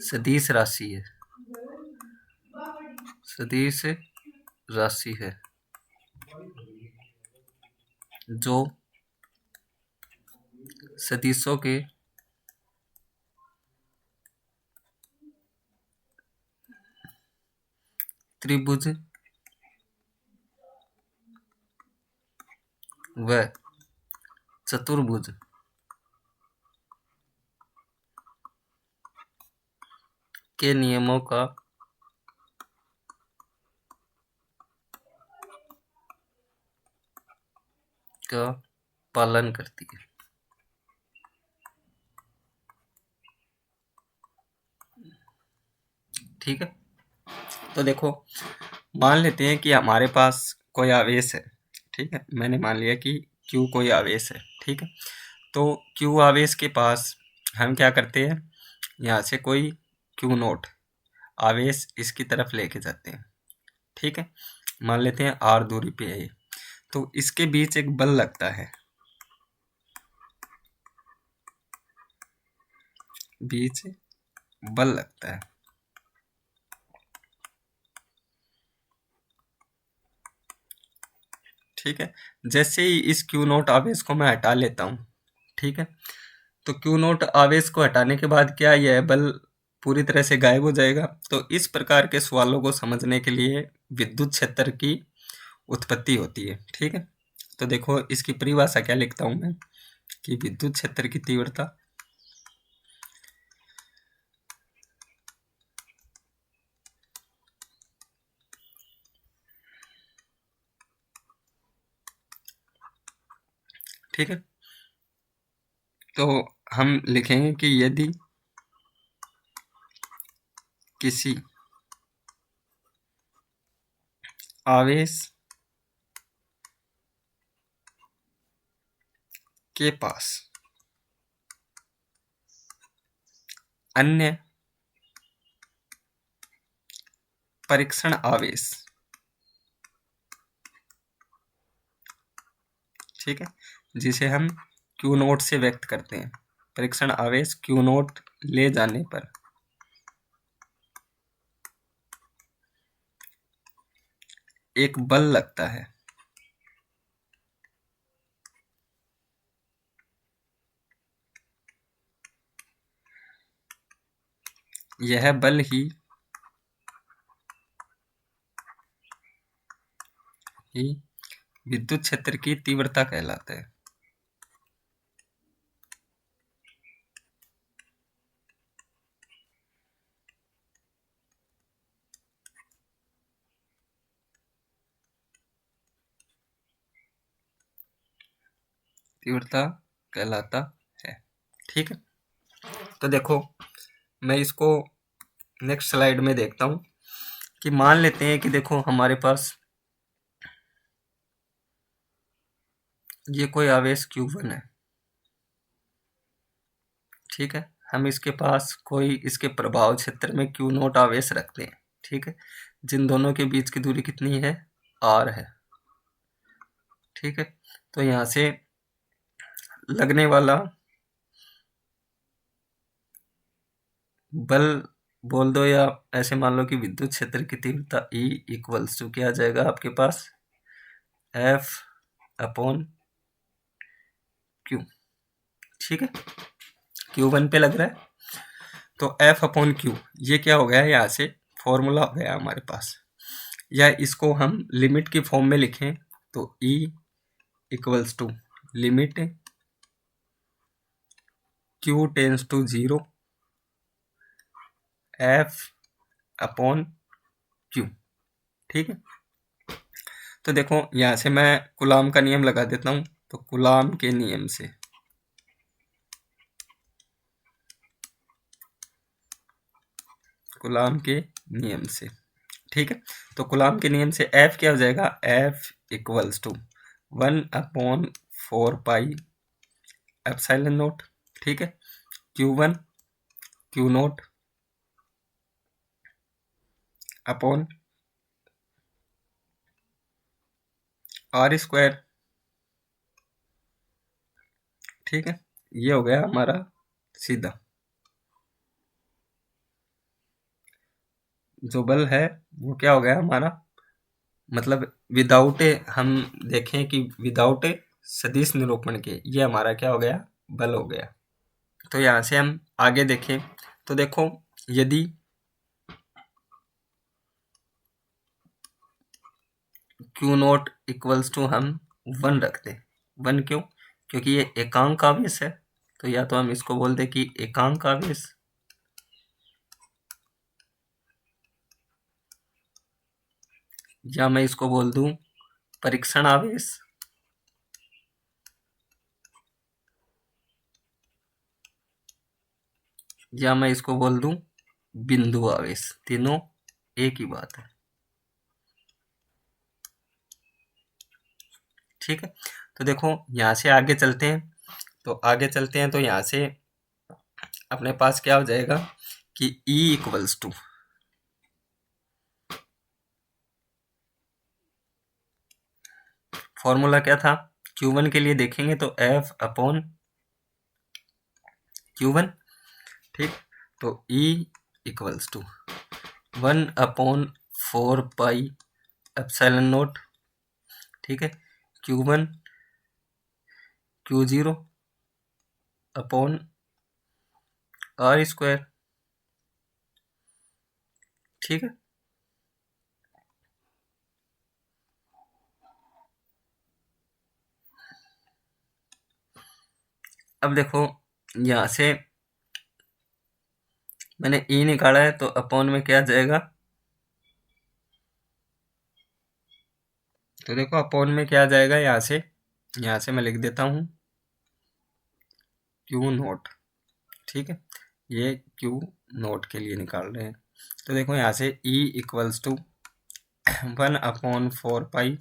सदिश राशि है, सदिश राशि है जो सदिशों के त्रिभुज व चतुर्भुज के नियमों का पालन करती है, ठीक है। तो देखो, मान लेते हैं कि हमारे पास कोई आवेश है, ठीक है। मैंने मान लिया कि Q कोई आवेश है, ठीक है। तो Q आवेश के पास हम क्या करते हैं, यहाँ से कोई Q नोट आवेश इसकी तरफ लेके जाते हैं, ठीक है। मान लेते हैं R दूरी पे है ये, तो इसके बीच एक बल लगता है, बीच बल लगता है, ठीक है। जैसे ही इस Q नोट आवेश को मैं हटा लेता हूँ, ठीक है, तो Q नोट आवेश को हटाने के बाद क्या यह बल पूरी तरह से गायब हो जाएगा। तो इस प्रकार के सवालों को समझने के लिए विद्युत क्षेत्र की उत्पत्ति होती है, ठीक है। तो देखो इसकी परिभाषा क्या लिखता हूँ मैं, कि विद्युत क्षेत्र की तीव्रता ठीक है। तो हम लिखेंगे कि यदि किसी आवेश के पास अन्य परीक्षण आवेश, ठीक है, जिसे हम Q नोट से व्यक्त करते हैं, परीक्षण आवेश Q नोट ले जाने पर एक बल लगता है, यह बल ही विद्युत क्षेत्र की तीव्रता कहलाता है, तीव्रता कहलाता है, ठीक है। तो देखो मैं इसको नेक्स्ट स्लाइड में देखता हूँ कि मान लेते हैं कि देखो हमारे पास ये कोई आवेश Q1 है, ठीक है। हम इसके पास कोई इसके प्रभाव क्षेत्र में Q नोट आवेश रखते हैं, ठीक है, जिन दोनों के बीच की दूरी कितनी है, R है, ठीक है। तो यहाँ से लगने वाला बल बोल दो, या ऐसे मान लो कि विद्युत क्षेत्र की तीव्रता E इक्वल्स टू क्या आ जाएगा आपके पास, F अपॉन Q। ठीक है, Q1 पे लग रहा है, तो F अपॉन Q ये क्या हो गया, यहाँ से फॉर्मूला हो गया हमारे पास। या इसको हम लिमिट की फॉर्म में लिखें तो E equals to limit Q tends to 0 F upon Q। ठीक है, तो देखो यहाँ से मैं कूलाम का नियम लगा देता हूँ। तो कूलाम के नियम से कूलाम के नियम से ठीक है, तो कूलाम के नियम से F क्या हो जाएगा, F equals to 1/4 pi epsilon naught. ठीक है, Q1 Q naught upon R square. ठीक है, ये हो गया हमारा सीधा जो बल है वो क्या हो गया हमारा, मतलब विदाउट ए, हम देखें कि विदाउट ए सदिश निरूपण के ये हमारा क्या हो गया, बल हो गया। तो यहाँ से हम आगे देखें तो देखो, यदि Q नोट इक्वल्स टू हम 1 रख दें, 1 क्यों, क्योंकि ये एकांक आवेश है, तो या तो हम इसको बोल दें कि एकांक आवेश, या मैं इसको बोल दूं परीक्षण आवेश, या मैं इसको बोल दूं बिंदु आवेश। तीनों एक ही बात है। ठीक है, तो देखो यहाँ से आगे चलते हैं, तो यहाँ से अपने पास क्या हो जाएगा कि E इक्वल्स टू, फॉर्मूला क्या था, Q1 के लिए देखेंगे तो F अपॉन Q1। ठीक, तो E equals to 1/4 pi epsilon naught. ठीक है, Q1 Q0 upon R square. ठीक है, अब देखो यहाँ से मैंने E निकाला है, तो अपॉन में क्या जाएगा, तो देखो अपॉन में क्या जाएगा, यहाँ से मैं लिख देता हूँ Q नोट। ठीक है, ये Q नोट के लिए निकाल रहे हैं, तो देखो यहाँ से E equals to 1/4 pi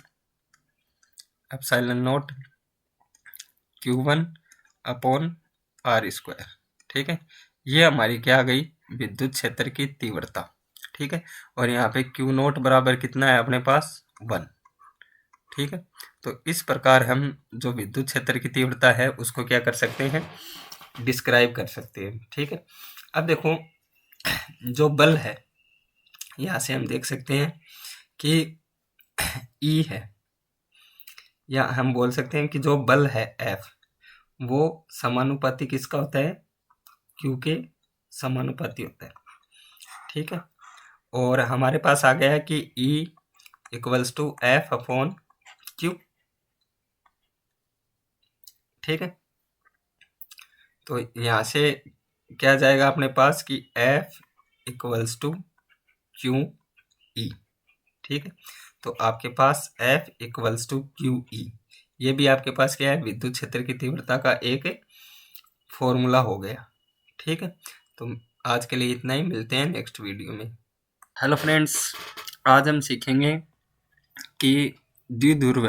epsilon naught Q1 upon R square. ठीक है, ये हमारी क्या आ गई, विद्युत क्षेत्र की तीव्रता। ठीक है, और यहाँ पे Q नोट बराबर कितना है अपने पास, 1। ठीक है, तो इस प्रकार हम जो विद्युत क्षेत्र की तीव्रता है उसको क्या कर सकते हैं, डिस्क्राइब कर सकते हैं। ठीक है, अब देखो जो बल है, यहाँ से हम देख सकते हैं कि E है, या हम बोल सकते हैं कि जो बल है F वो समानुपाती किसका होता है, Q के समानुपाती होता है। ठीक है, और हमारे पास आ गया है कि E equals to F upon Q। ठीक है, तो यहाँ से क्या जाएगा अपने पास कि F equals to Q E. ठीक है, तो आपके पास F equals to Q E, ये भी आपके पास क्या है, विद्युत क्षेत्र की तीव्रता का एक फॉर्मूला हो गया। ठीक है, तो आज के लिए इतना ही, मिलते हैं नेक्स्ट वीडियो में। हेलो फ्रेंड्स, आज हम सीखेंगे कि द्विध्रुव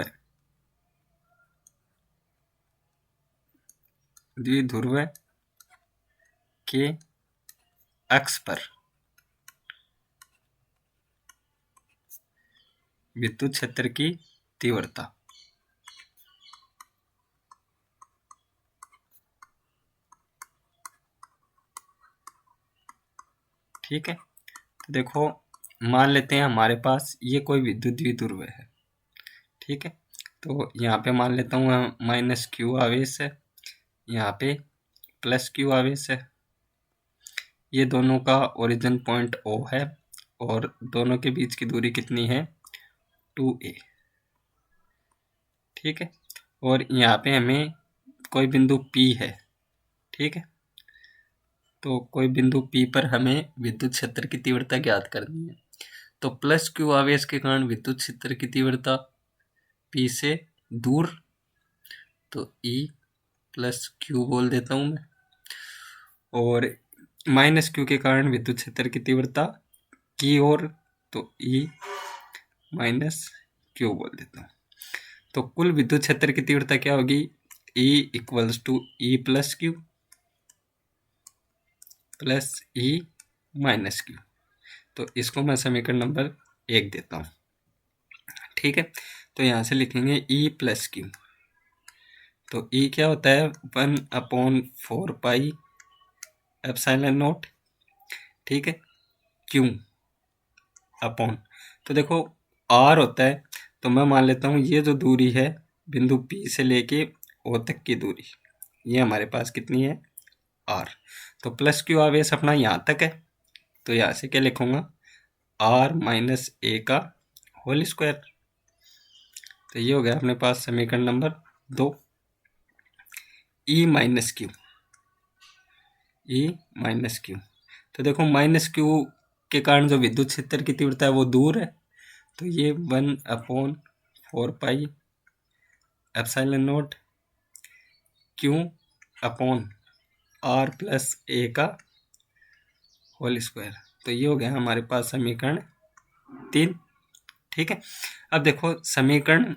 के अक्ष पर विद्युत क्षेत्र की तीव्रता। ठीक है। तो देखो मान लेते हैं हमारे पास ये कोई विद्युत द्विध्रुव है, ठीक है। तो यहाँ पे मान लेता हूँ माइनस क्यू आवेश है, यहाँ पे प्लस क्यू आवेश है। ये दोनों का ओरिजिन पॉइंट O है और दोनों के बीच की दूरी कितनी है 2a, ठीक है। और यहाँ पे हमें कोई बिंदु P है, ठीक है। तो कोई बिंदु P पर हमें विद्युत क्षेत्र की तीव्रता ज्ञात करनी है। तो प्लस क्यू आवेश के कारण विद्युत क्षेत्र की तीव्रता P से दूर, तो E प्लस क्यू बोल देता हूँ मैं। और माइनस क्यू के कारण विद्युत क्षेत्र की तीव्रता की ओर, तो E माइनस क्यू बोल देता हूँ। तो कुल विद्युत क्षेत्र की तीव्रता क्या होगी, E equals to E plus Q plus E minus Q. तो इसको मैं समीकरण नंबर 1 देता हूँ, ठीक है। तो यहाँ से लिखेंगे E प्लस क्यू। तो E क्या होता है 1/4 पाई एप्सिलॉन नॉट, ठीक है, क्यू अपॉन, तो देखो R होता है, तो मैं मान लेता हूँ ये जो दूरी है बिंदु P से लेके O तक की दूरी, ये हमारे पास कितनी है R। तो प्लस क्यू आवेश अपना यहाँ तक है, तो यहाँ से क्या लिखूँगा R माइनस A का होल स्क्वायर। तो ये हो गया अपने पास समीकरण number 2। E minus Q, E minus Q, तो देखो माइनस क्यू के कारण जो विद्युत क्षेत्र की तीव्रता है वो दूर है, तो ये 1/4 pi epsilon naught Q upon R plus A का होल स्क्वायर। तो ये हो गया हमारे पास समीकरण 3, ठीक है। अब देखो समीकरण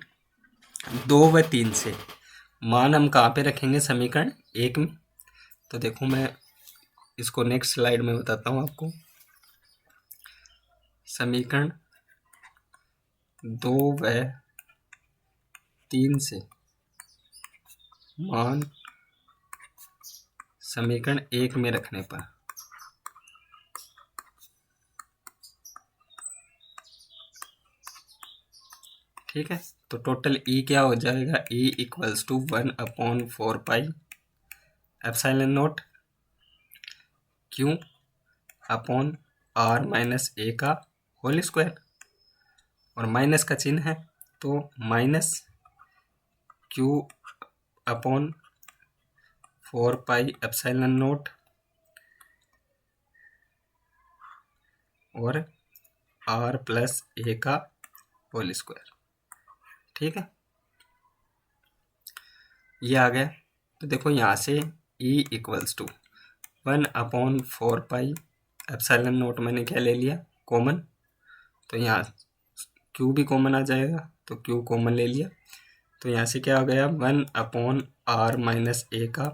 2 व 3 से मान हम कहाँ पे रखेंगे समीकरण 1 में। तो देखो मैं इसको नेक्स्ट स्लाइड में बताता हूँ आपको। समीकरण 2 व 3 से मान समीकरण 1 में रखने पर ठीक है, तो टोटल E क्या हो जाएगा, E equals to 1/4 pi epsilon naught Q upon R minus A का होल स्क्वायर, और माइनस का चिन्ह है तो minus Q upon 4 pi epsilon naught और R प्लस A का होल स्क्वायर, ठीक है। ये आ गया। तो देखो यहाँ से E equals to 1/4 pi epsilon naught मैंने क्या ले लिया कॉमन, तो यहाँ Q भी कॉमन आ जाएगा, तो Q कॉमन ले लिया। तो यहाँ से क्या हो गया 1/R माइनस A का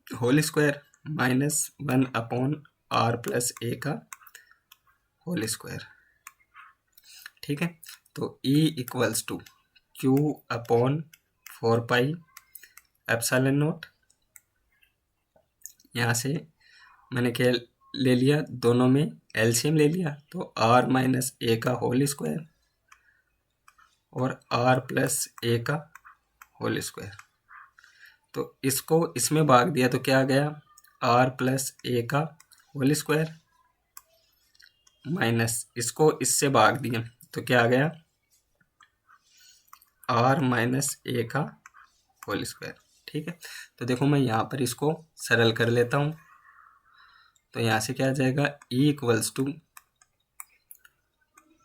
whole square minus 1/R plus A का होल स्क्वायर, ठीक है। तो E equals to Q upon 4 pi epsilon naught, यहाँ से मैंने क्या ले लिया दोनों में एलसीएम ले लिया, तो R माइनस A का होल स्क्वायर और R प्लस A का होल स्क्वायर। तो इसको इसमें भाग दिया तो क्या आ गया R प्लस A का होल स्क्वायर माइनस इसको इससे भाग दिया तो क्या आ गया R माइनस A का होल स्क्वायर, ठीक है। तो देखो मैं यहाँ पर इसको सरल कर लेता हूँ। तो यहाँ से क्या आ जाएगा E equals to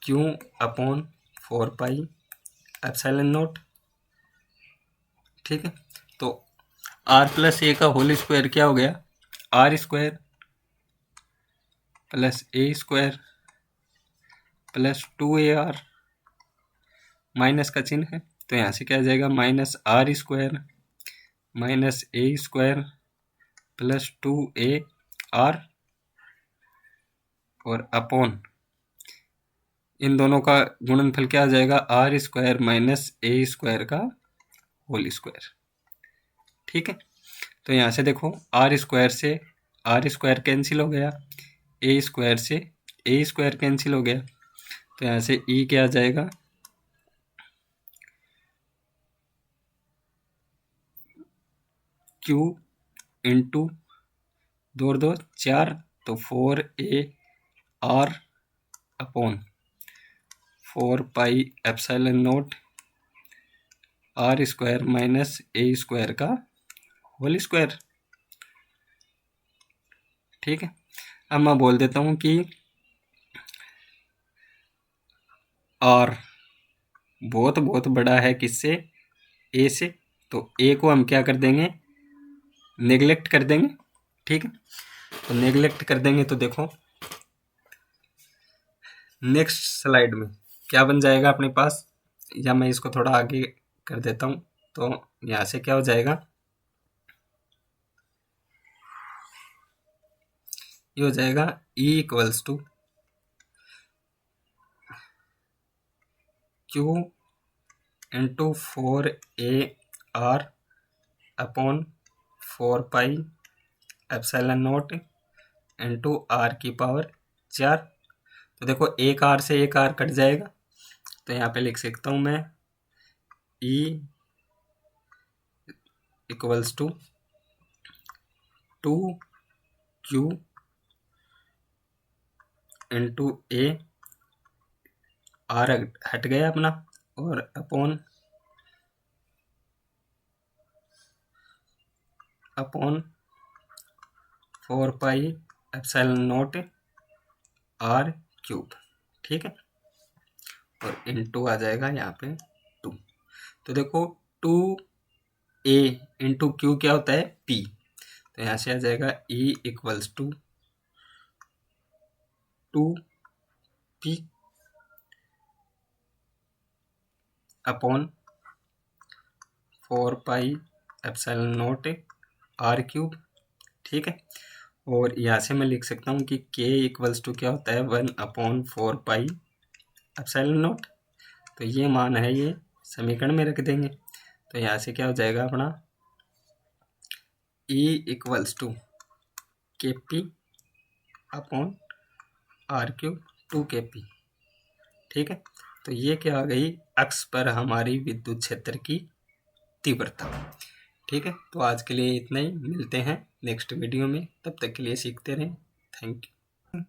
Q upon 4 pi epsilon naught, ठीक है। तो R प्लस A का होल स्क्वायर क्या हो गया R square plus A square plus 2AR, minus का चिन्ह है तो यहाँ से क्या आ जाएगा minus R square minus A square plus 2AR और अपॉन इन दोनों का गुणनफल क्या आ जाएगा R square minus A square का होल स्क्वायर, ठीक है। तो यहाँ से देखो R स्क्वायर से आर स्क्वायर कैंसिल हो गया, ए स्क्वायर से ए स्क्वायर कैंसिल हो गया, तो यहाँ से ई क्या आ जाएगा, क्यू इंटू 2 और 2 4, तो 4a R upon 4 pi epsilon naught R square minus A square का होल स्क्वायर। ठीक है, अब मैं बोल देता हूँ कि आर बहुत बहुत बड़ा है किससे, ए से, तो ए को हम क्या कर देंगे, नेग्लेक्ट कर देंगे। ठीक है, तो नेग्लेक्ट कर देंगे तो देखो नेक्स्ट स्लाइड में क्या बन जाएगा अपने पास, या मैं इसको थोड़ा आगे कर देता हूँ, तो यहाँ से क्या हो जाएगा, ये हो जाएगा E equals to Q into 4a R upon 4 pi epsilon naught into R की पावर 4। तो देखो एक आर से एक आर कट जाएगा, तो यहाँ पे लिख सकता हूँ मैं E equals to 2q into A, R हट गया अपना, और upon 4 pi epsilon naught R cube. ठीक है, और इंटू आ जाएगा यहाँ पे 2। तो देखो 2a इंटू क्यू क्या होता है, p, तो यहाँ से आ जाएगा E equals to 2p upon 4 pi epsilon naught R cube. ठीक है, और यहाँ से मैं लिख सकता हूँ कि k इक्वल्स टू क्या होता है, 1 अपॉन 4 पाई एप्सिलॉन नोट। तो ये मान है, ये समीकरण में रख देंगे, तो यहाँ से क्या हो जाएगा अपना E equals to K P upon R cube 2kp। ठीक है, तो ये क्या आ गई, अक्ष पर हमारी विद्युत क्षेत्र की तीव्रता। ठीक है, तो आज के लिए इतना ही, मिलते हैं नेक्स्ट वीडियो में, तब तक के लिए सीखते रहें। Thank you.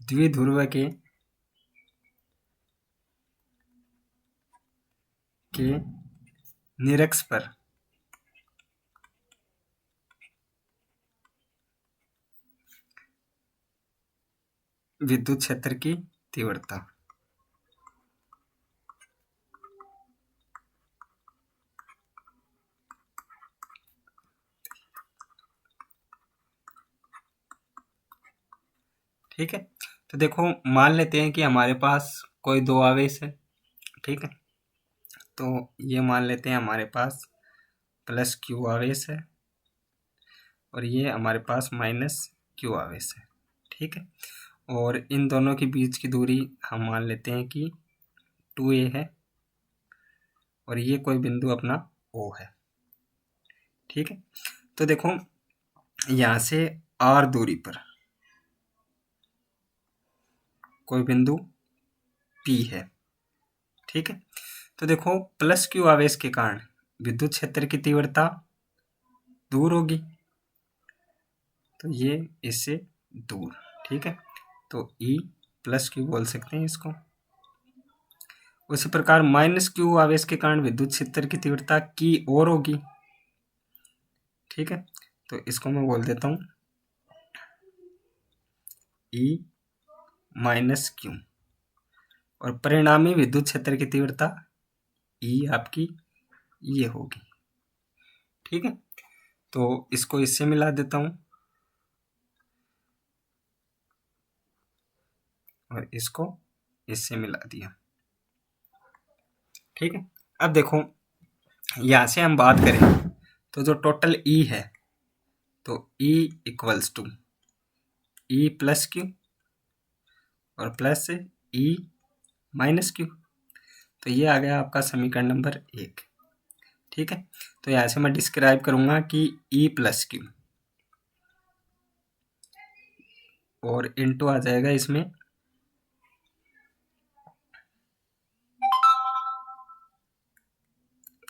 द्विध्रुव के निरक्ष पर विद्युत क्षेत्र की तीव्रता। ठीक है, तो देखो मान लेते हैं कि हमारे पास कोई दो आवेश है। ठीक है, तो ये मान लेते हैं हमारे पास प्लस क्यू आवेश है, और ये हमारे पास माइनस क्यू आवेश है। ठीक है, और इन दोनों के बीच की दूरी हम मान लेते हैं कि 2a है, और ये कोई बिंदु अपना O है। ठीक है, तो देखो यहाँ से R दूरी पर कोई बिंदु P है। ठीक है, तो देखो प्लस क्यू आवेश के कारण विद्युत क्षेत्र की तीव्रता दूर होगी, तो ये इससे दूर। ठीक है, तो E प्लस क्यू बोल सकते हैं इसको। उसी प्रकार माइनस क्यू आवेश के कारण विद्युत क्षेत्र की तीव्रता की ओर होगी। ठीक है, तो इसको मैं बोल देता हूँ E माइनस क्यू, और परिणामी विद्युत क्षेत्र की तीव्रता E आपकी ये होगी। ठीक है, तो इसको इससे मिला देता हूँ, और इसको इससे मिला दिया। ठीक है, अब देखो यहाँ से हम बात करें तो जो टोटल E है, तो E equals to E plus Q और प्लस E माइनस क्यू। तो ये आ गया आपका समीकरण नंबर 1। ठीक है। तो यहाँ से मैं डिस्क्राइब करूँगा कि ई प्लस क्यू और इनटू आ जाएगा इसमें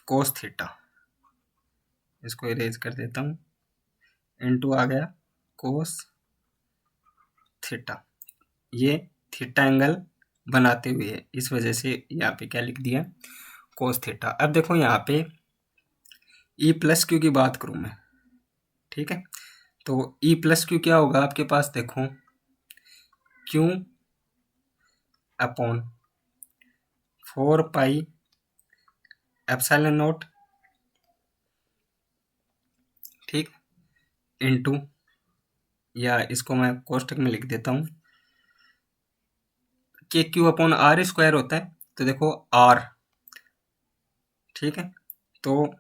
कोस थीटा, इसको इरेज कर देता हूँ, इनटू आ गया कोस थीटा। ये थीटा एंगल बनाते हुए है, इस वजह से यहाँ पे क्या लिख दिया, कोस थीटा। अब देखो यहाँ पे ई प्लस क्यू की बात करूँ मैं, ठीक है। तो ई प्लस क्यू क्या होगा आपके पास, देखो Q upon 4 pi epsilon naught, ठीक, इनटू, या इसको मैं कोष्टक में लिख देता हूँ कि क्यू अपॉन आर स्क्वायर होता है। तो देखो आर, ठीक है। तो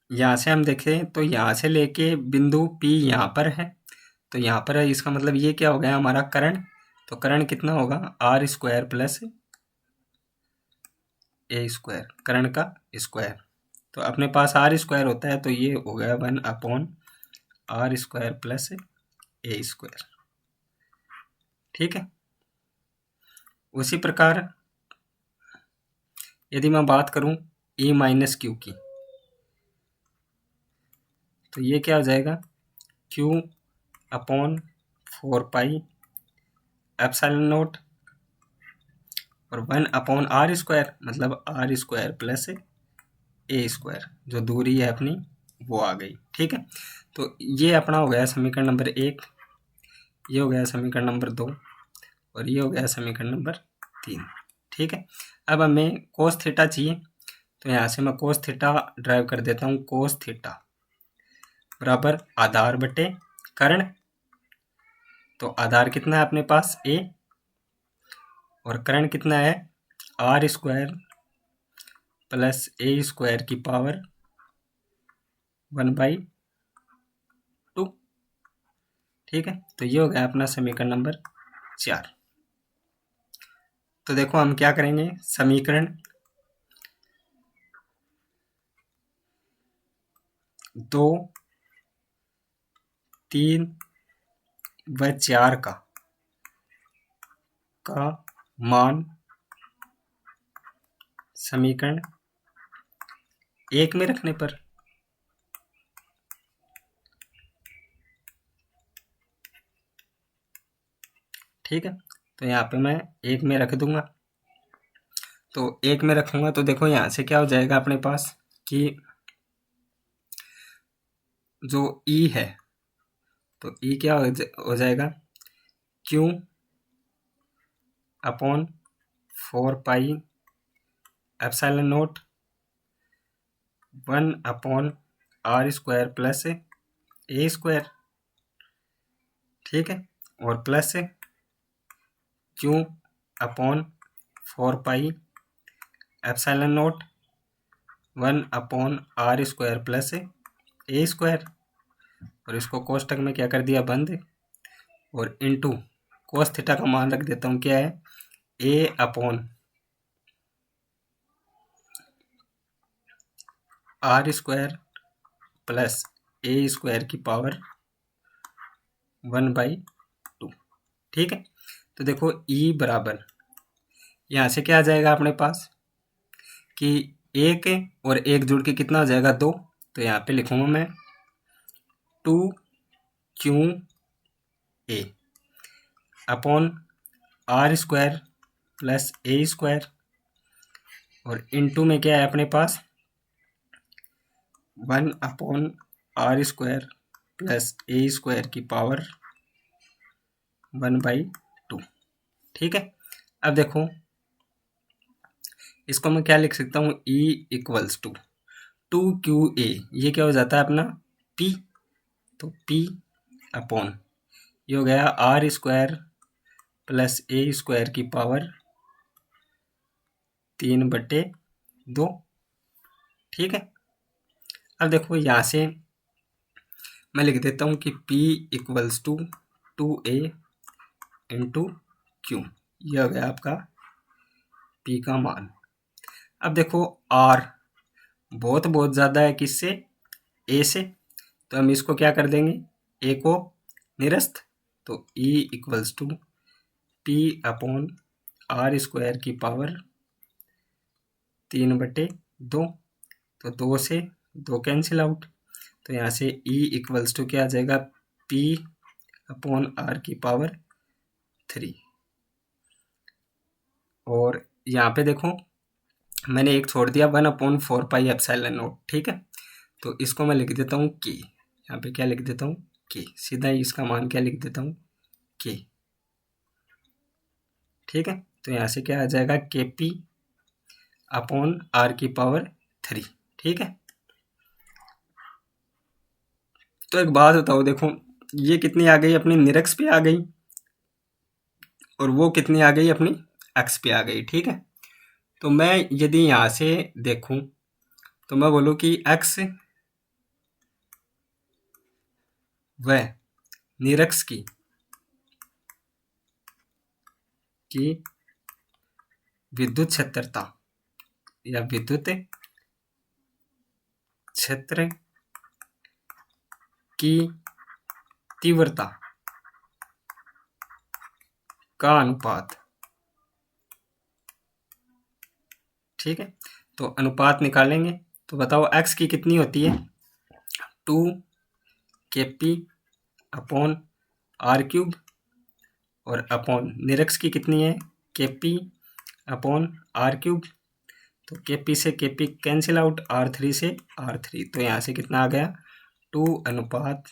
यहाँ से हम देखें तो यहाँ से लेके बिंदु पी यहाँ पर है, तो यहाँ पर है, इसका मतलब ये क्या हो गया हमारा करण। तो करण कितना होगा, r square plus a square, करण का स्क्वायर। तो अपने पास आर स्क्वायर होता है, तो ये हो गया 1/r² प्लस ए स्क्वायर, ठीक है। उसी प्रकार यदि मैं बात करूं ए माइनस क्यू की, तो ये क्या हो जाएगा, Q upon 4 pi epsilon naught और 1/r², मतलब r² प्लस ए स्क्वायर, जो दूरी है अपनी वो आ गई, ठीक है। तो ये अपना हो गया समीकरण नंबर 1, ये हो गया समीकरण नंबर 2 और ये हो गया समीकरण नंबर 3, ठीक है। अब हमें कोस थीटा चाहिए, तो यहाँ से मैं कोस थीटा ड्राइव कर देता हूँ, कोस थीटा बराबर आधार बटे कर्ण। तो आधार कितना है अपने पास ए, और कर्ण कितना है r² प्लस a² की पावर 1/2, ठीक है। तो ये हो गया अपना समीकरण नंबर 4। तो देखो हम क्या करेंगे, समीकरण 2, 3 व 4 का मान समीकरण 1 में रखने पर, ठीक है। तो यहाँ पे मैं 1 में रख दूंगा। तो 1 में रखूंगा तो देखो यहाँ से क्या हो जाएगा अपने पास कि जो ई है, तो ई क्या हो जाएगा, Q upon 4 pi epsilon not 1/r² plus a square, ठीक है, और plus Q upon 4 pi epsilon not 1/r² plus a square, और इसको कोष्टक में क्या कर दिया बंद, और इनटू कोस थीटा का मान रख देता हूँ क्या है, ए upon r² plus a square की पावर 1/2, ठीक है। तो देखो ई बराबर यहाँ से क्या आ जाएगा अपने पास कि 1 और 1 जुड़ के कितना हो जाएगा 2, तो यहाँ पे लिखूंगा मैं 2QA upon r² plus a square, और इनटू में क्या है अपने पास 1/r² प्लस ए स्क्वायर की पावर 1/2, ठीक है। अब देखो इसको मैं क्या लिख सकता हूँ, E इक्वल्स टू 2QA, ये क्या हो जाता है अपना P, तो P अपॉन ये हो गया r² प्लस ए स्क्वायर की पावर 3/2, ठीक है। अब देखो यहाँ से मैं लिख देता हूँ कि P equals to 2A into Q, यह हो गया आपका P का मान। अब देखो R बहुत बहुत ज़्यादा है किससे, ए से, तो हम इसको क्या कर देंगे, ए को निरस्त, तो E equals to P upon are square की पावर 3/2, तो 2 से 2 कैंसिल आउट, तो यहाँ से ई इक्वल्स टू क्या आ जाएगा, पी अपॉन आर की पावर 3। और यहाँ पे देखो मैंने एक छोड़ दिया, 1/4 पाई एप्सिलॉन नॉट, ठीक है, तो इसको मैं लिख देता हूँ के, यहाँ पे क्या लिख देता हूँ, के, सीधा ही इसका मान क्या लिख देता हूँ, के, ठीक है, तो यहाँ से क्या आ जाएगा, के पी अपॉन आर की पावर 3, ठीक है। तो एक बात बताओ, देखो ये कितनी आ गई, अपनी निरक्स पे आ गई, और वो कितनी आ गई, अपनी एक्स पे आ गई, ठीक है। तो मैं यदि यहाँ से देखूं तो मैं बोलूँ कि एक्स व निरक्स की विद्युत क्षेत्रता या विद्युत क्षेत्र की तीव्रता का अनुपात, ठीक है, तो अनुपात निकालेंगे, तो बताओ एक्स की कितनी होती है, 2 के पी अपॉन आर क्यूब, और अपॉन निरक्स की कितनी है, के पी अपॉन आर क्यूब, तो के पी से के पी कैंसिल आउट, R3 से R3, तो यहाँ से कितना आ गया, 2:1,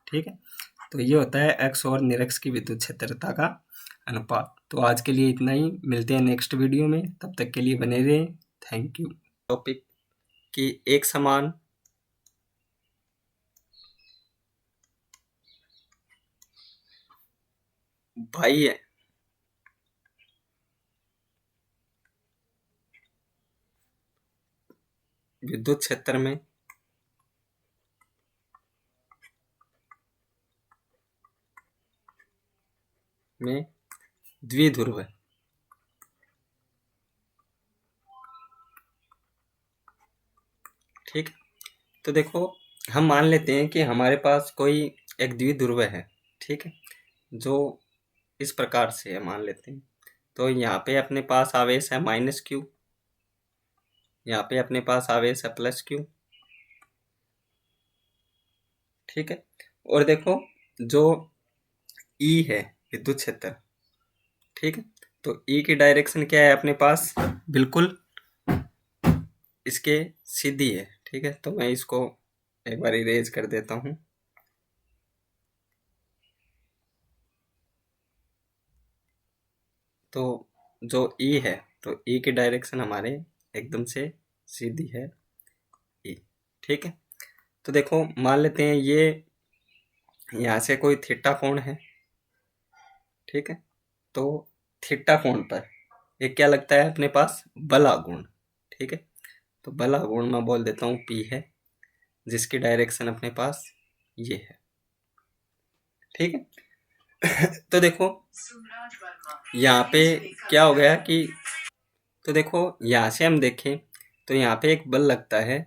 ठीक है। तो ये होता है एक्स और निरक्स की विद्युत क्षेत्रता का अनुपात। तो आज के लिए इतना ही, मिलते हैं नेक्स्ट वीडियो में, तब तक के लिए बने रहें, थैंक यू। टॉपिक कि एक समान बाह्य विद्युत क्षेत्र में द्विध्रुव है, ठीक। तो देखो हम मान लेते हैं कि हमारे पास कोई एक द्विध्रुव है, ठीक है, जो इस प्रकार से है, मान लेते हैं। तो यहाँ पे अपने पास आवेश है -q, यहाँ पे अपने पास आवेश है +q, ठीक है। और देखो जो ई है विद्युत क्षेत्र, ठीक है, तो ई की डायरेक्शन क्या है अपने पास, बिल्कुल इसके सीधी है, ठीक है। तो मैं इसको एक बार इरेज कर देता हूँ, तो जो ई है, तो ई की डायरेक्शन हमारे एकदम से सीधी है, ई, ठीक है। तो देखो मान लेते हैं ये यहाँ से कोई थीटा कोण है, ठीक है, तो थीटा कोण पर ये क्या लगता है अपने पास, बल आघूर्ण, ठीक है। तो बल आघूर्ण मैं बोल देता हूँ पी है, जिसकी डायरेक्शन अपने पास ये है, ठीक है। तो देखो यहाँ पे क्या हो गया कि, तो देखो यहाँ से हम देखें तो यहाँ पे एक बल लगता है,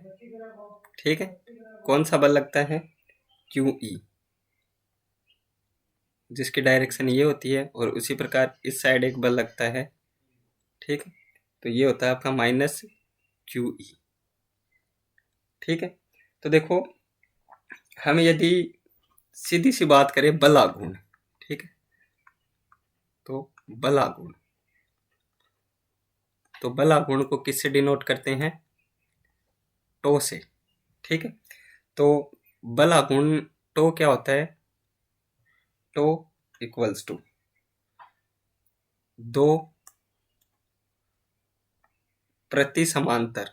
ठीक है, कौन सा बल लगता है, क्यू ई, जिसकी डायरेक्शन ये होती है, और उसी प्रकार इस साइड एक बल लगता है, ठीक है, तो ये होता है आपका -QE, ठीक है। तो देखो हम यदि सीधी सी बात करें बल आघूर्ण, ठीक है, तो बल आघूर्ण, तो बल आघूर्ण को किससे डिनोट करते हैं, टो से, ठीक है। तो बल आघूर्ण टो क्या होता है, टो इक्वल्स टू 2 प्रति समांतर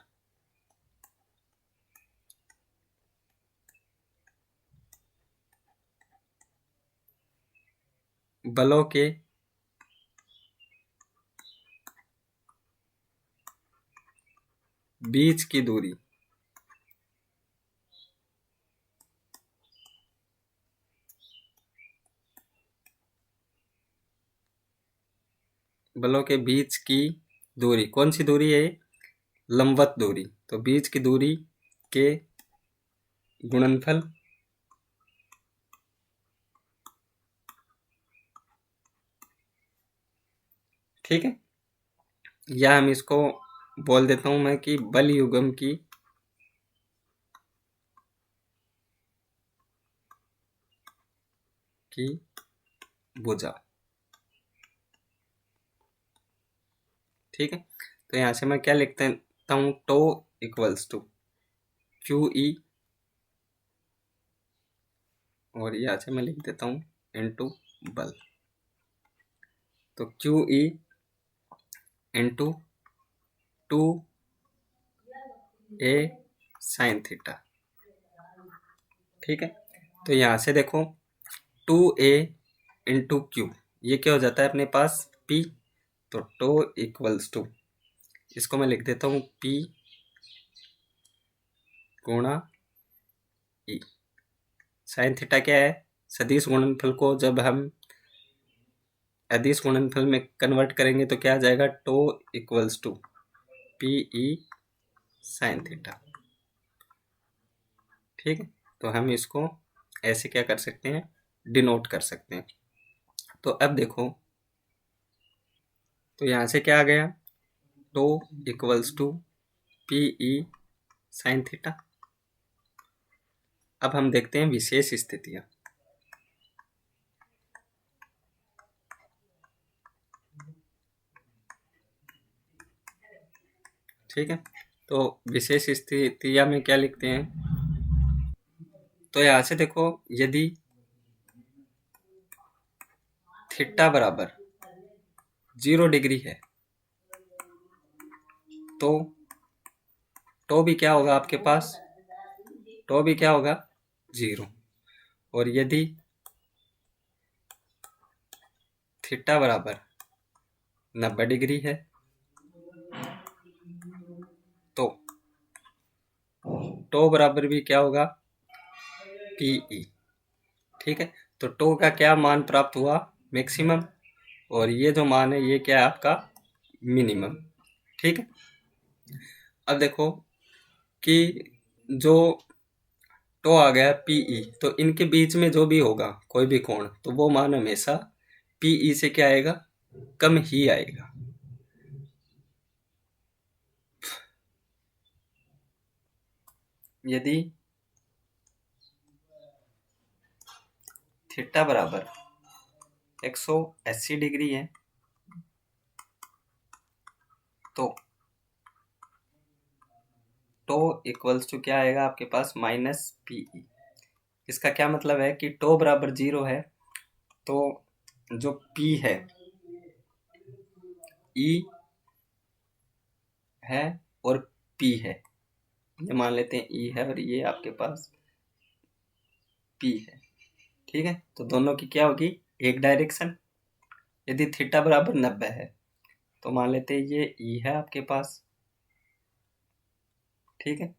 बलों के बीच की दूरी, बलों के बीच की दूरी, कौन सी दूरी है, लंबवत दूरी, तो बीच की दूरी के गुणनफल ठीक है। या हम इसको बोल देता हूं मैं कि बल युग्म की भुजा। ठीक है, तो यहां से मैं क्या लिख देता हूं, tau equals to Q E, और यहाँ से मैं लिख देता हूँ इनटू बल, तो क्यू ई इंटू टू ए साइन थीटा। ठीक है, तो यहाँ से देखो 2a इंटू क्यू, ये क्या हो जाता है अपने पास p, तो टो इक्वल्स टू, इसको मैं लिख देता हूँ p गुणा ई। साइन थीटा क्या है, सदिश गुणनफल को जब हम अदिश गुणनफल में कन्वर्ट करेंगे तो क्या आ जाएगा, tau equals to P E sine theta. ठीक है, तो हम इसको ऐसे क्या कर सकते हैं, डिनोट कर सकते हैं। तो अब देखो, तो यहाँ से क्या आ गया, tau equals to P E sine theta. अब हम देखते हैं विशेष स्थितियां। ठीक है, तो विशेष स्थितियां में क्या लिखते हैं, तो यहाँ से देखो, यदि थीटा बराबर 0 डिग्री है तो टो भी क्या होगा आपके पास, टो भी क्या होगा 0। और यदि थीटा बराबर 90 डिग्री है तो टो बराबर भी क्या होगा पीई। ठीक है, तो टो का क्या मान प्राप्त हुआ, मैक्सिमम, और ये जो मान है ये क्या है आपका मिनिमम। ठीक है, अब देखो कि जो टो आ गया पीई, तो इनके बीच में जो भी होगा कोई भी कोण, तो वो मान हमेशा पीई से क्या आएगा, कम ही आएगा। यदि थीटा बराबर 180 डिग्री है तो टो इक्वल्स टू क्या आएगा आपके पास, माइनस पीई। इसका क्या मतलब है कि टो बराबर 0 है तो जो पी है, ई है और पी है, ये मान लेते हैं ई है और ये आपके पास पी है। ठीक है, तो दोनों की क्या होगी, एक डायरेक्शन। यदि थीटा बराबर 90 है तो मान लेते हैं ये ई है आपके पास। ठीक है,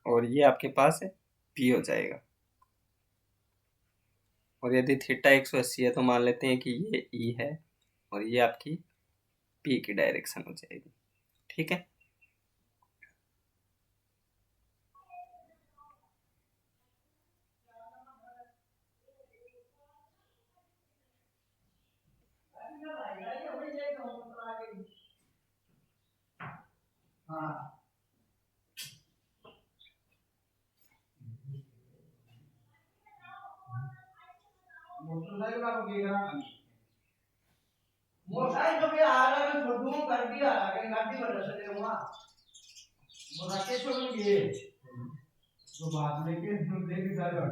और ये आपके पास है पी हो जाएगा। और यदि थीटा 180 है तो मान लेते हैं कि ये ई है और ये आपकी पी की डायरेक्शन हो जाएगी। ठीक है, मोटरसाइकिल पे आ रहा है, छोड़ दूं कर दिया आगे गाड़ी वाला चले वहां मोरा के छोड़ेंगे तो बात लेके देख जाएगा।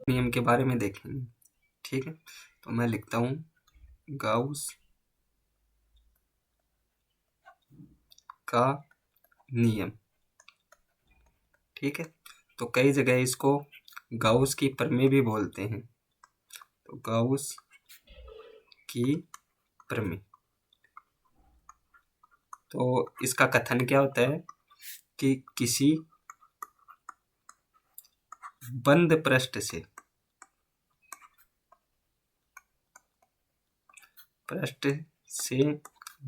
नियम के बारे में देखेंगे। ठीक है, तो मैं लिखता हूँ गाउस का नियम। ठीक है, तो कई जगह इसको गाउस की प्रमेय भी बोलते हैं। तो गाउस की प्रमेय, तो इसका कथन क्या होता है कि किसी बंद पृष्ठ से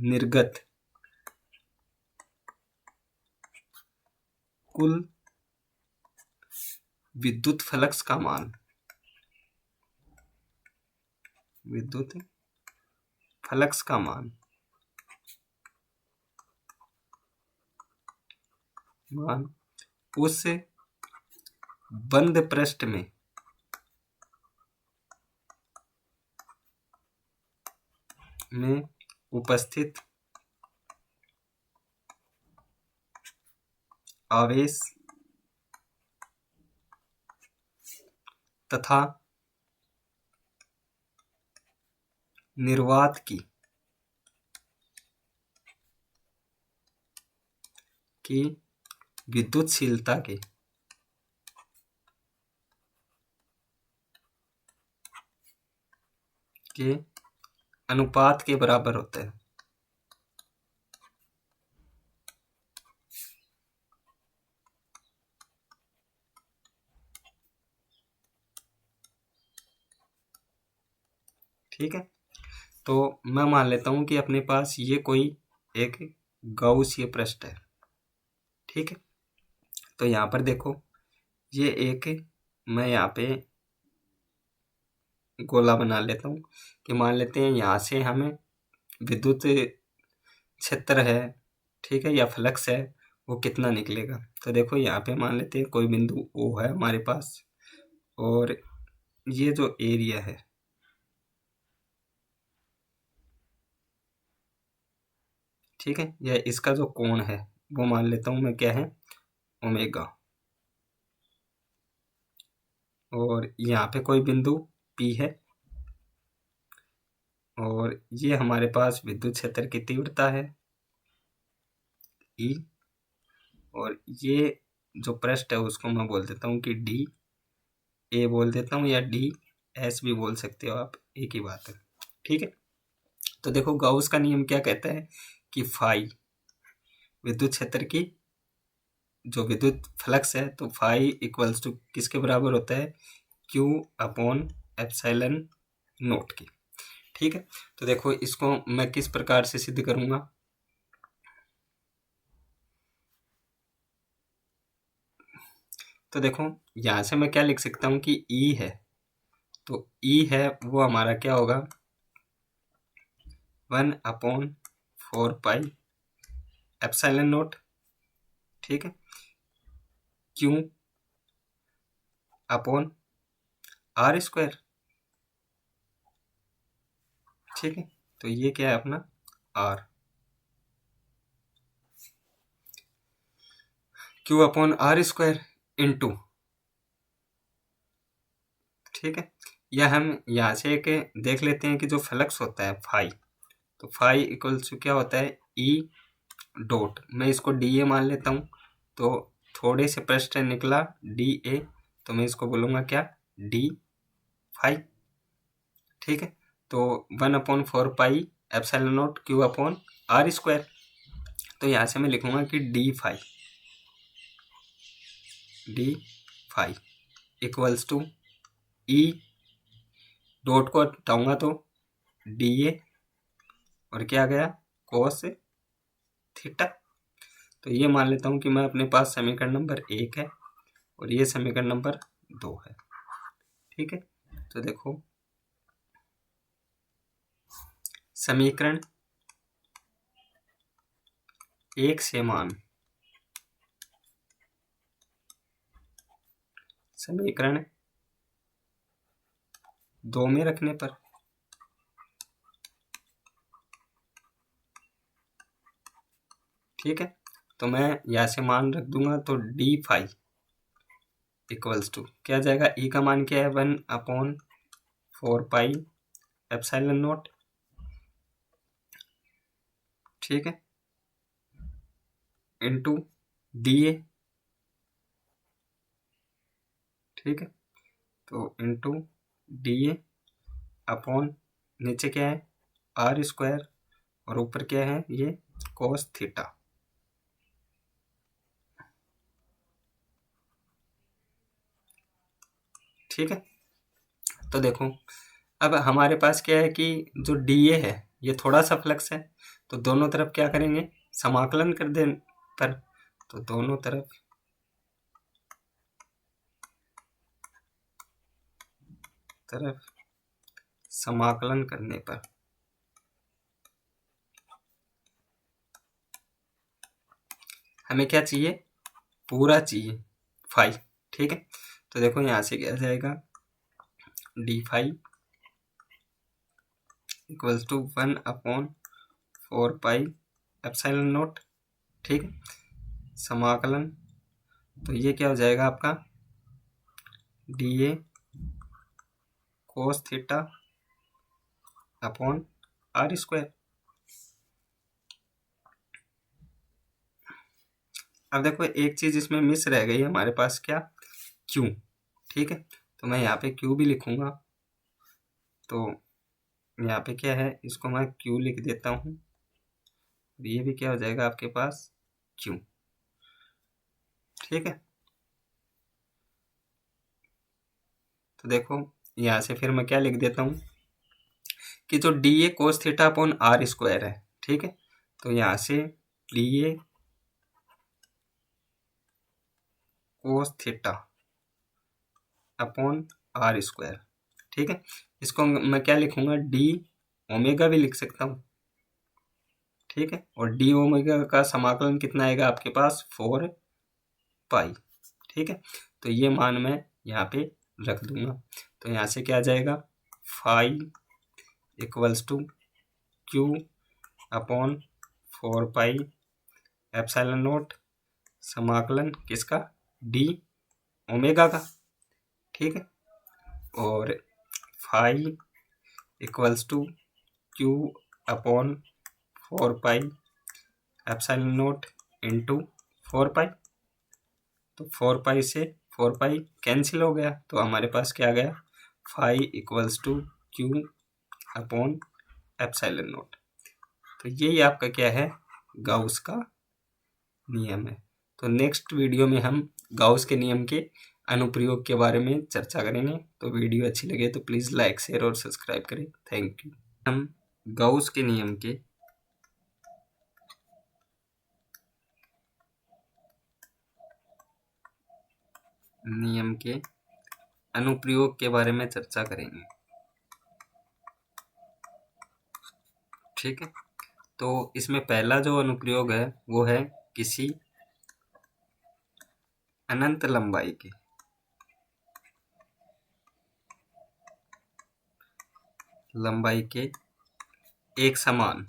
निर्गत कुल विद्युत फ्लक्स का मान, विद्युत फ्लक्स का मान उस बंद पृष्ठ में उपस्थित आवेश तथा निर्वात की विद्युतशीलता के अनुपात के बराबर होता है। ठीक है, तो मैं मान लेता हूं कि अपने पास ये कोई एक गाउसीय पृष्ठ है। ठीक है, तो यहाँ पर देखो, ये एक, मैं यहाँ पे गोला बना लेता हूँ कि मान लेते हैं यहाँ से हमें विद्युत क्षेत्र है, ठीक है, या फ्लक्स है, वो कितना निकलेगा। तो देखो यहाँ पे मान लेते हैं कोई बिंदु O है हमारे पास, और ये जो एरिया है, ठीक है, या इसका जो कोण है वो मान लेता हूँ मैं क्या है, ओमेगा। और यहाँ पे कोई बिंदु P है, और ये हमारे पास विद्युत क्षेत्र की तीव्रता है E, और ये जो पृष्ठ है उसको मैं बोल देता हूँ कि डी ए बोल देता हूँ, या डी एस भी बोल सकते हो आप, एक ही बात है। ठीक है, तो देखो गाउस का नियम क्या कहता है कि फाई विद्युत क्षेत्र की जो विद्युत फ्लक्स है, तो फाई इक्वल्स टू किसके बराबर होता है, क्यू अपॉन एप्सिलॉन नोट की। ठीक है, तो देखो इसको मैं किस प्रकार से सिद्ध करूंगा। तो देखो यहां से मैं क्या लिख सकता हूं कि E है, तो E है वो हमारा क्या होगा, 1/4 पाई एप्सिलॉन नोट। ठीक है, क्यू अपॉन आर स्क्वायर। ठीक है, तो ये क्या है अपना R, Q upon are square into, ठीक है, या हम यहाँ से एक देख लेते हैं कि जो फ्लक्स होता है फाई, तो फाई इक्वल्स टू क्या होता है, ई डॉट, मैं इसको डी ए मान लेता हूँ, तो थोड़े से पृष्ठ निकला डी ए, तो मैं इसको बोलूँगा क्या, डी फाई। ठीक है, तो 1/4 pi epsilon naught Q upon are square, तो यहाँ से मैं लिखूंगा कि d phi equals to E dot को हटाऊंगा तो डी ए, और क्या गया, कोस थीटा। तो ये मान लेता हूँ कि मैं अपने पास समीकरण नंबर 1 है और ये समीकरण नंबर 2 है। ठीक है, तो देखो समीकरण एक से मान समीकरण दो में रखने पर ठीक है। तो मैं यहाँ से मान रख दूंगा तो डी फाई इक्वल्स टू क्या जाएगा, ई का मान क्या है 1/4 पाई एप्सिलॉन नॉट, ठीक है, इंटू डी ए, ठीक है। तो इंटू डी ए अपॉन नीचे क्या है आर स्क्वायर और ऊपर क्या है ये कोस थीटा, ठीक है। तो देखो अब हमारे पास क्या है कि जो डी ए है ये थोड़ा सा फ्लक्स है, तो दोनों तरफ क्या करेंगे समाकलन कर दें पर, तो दोनों तरफ समाकलन करने पर हमें क्या चाहिए, पूरा चाहिए फाई, ठीक है। तो देखो यहाँ से क्या जाएगा D phi equals to 1/4 pi epsilon naught, ठीक है, समाकलन। तो ये क्या हो जाएगा आपका D A cos theta upon are square. अब देखो एक चीज इसमें मिस रह गई हमारे पास, क्या क्यू, ठीक है। तो मैं यहाँ पे क्यू भी लिखूंगा, तो यहाँ पे क्या है इसको मैं क्यू लिख देता हूँ, ये भी क्या हो जाएगा आपके पास क्यू, ठीक है। तो देखो यहाँ से फिर मैं क्या लिख देता हूँ कि जो D A cos theta upon are square है, ठीक है। तो यहाँ से D A cos theta upon are square, ठीक है। इसको मैं क्या लिखूंगा डी ओमेगा भी लिख सकता हूँ, ठीक है। और डी ओमेगा का समाकलन कितना आएगा आपके पास 4 पाई, ठीक है। तो ये मान मैं यहाँ पे रख दूंगा, तो यहाँ से क्या आ जाएगा phi equals to Q upon 4 pi epsilon naught समाकलन किसका डी ओमेगा का, ठीक है। और phi equals to Q upon 4 pi epsilon naught into 4 pi. तो 4 पाई से 4 पाई कैंसिल हो गया, तो हमारे पास क्या आ गया phi equals to Q upon epsilon naught. तो यही आपका क्या है गाउस का नियम है। तो नेक्स्ट वीडियो में हम गाउस के नियम के अनुप्रयोग के बारे में चर्चा करेंगे। तो वीडियो अच्छी लगे तो प्लीज़ लाइक शेयर और सब्सक्राइब करें। Thank you. हम गाउस के नियम के अनुप्रयोग के बारे में चर्चा करेंगे, ठीक है। तो इसमें पहला जो अनुप्रयोग है वो है किसी अनंत लंबाई के एक समान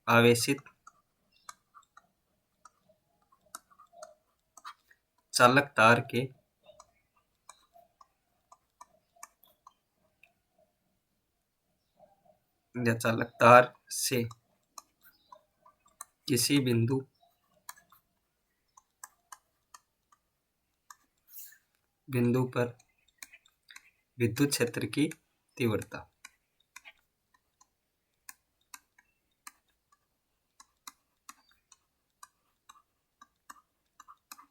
आवेशित चालक तार के या चालक तार से किसी बिंदु पर विद्युत क्षेत्र की तीव्रता,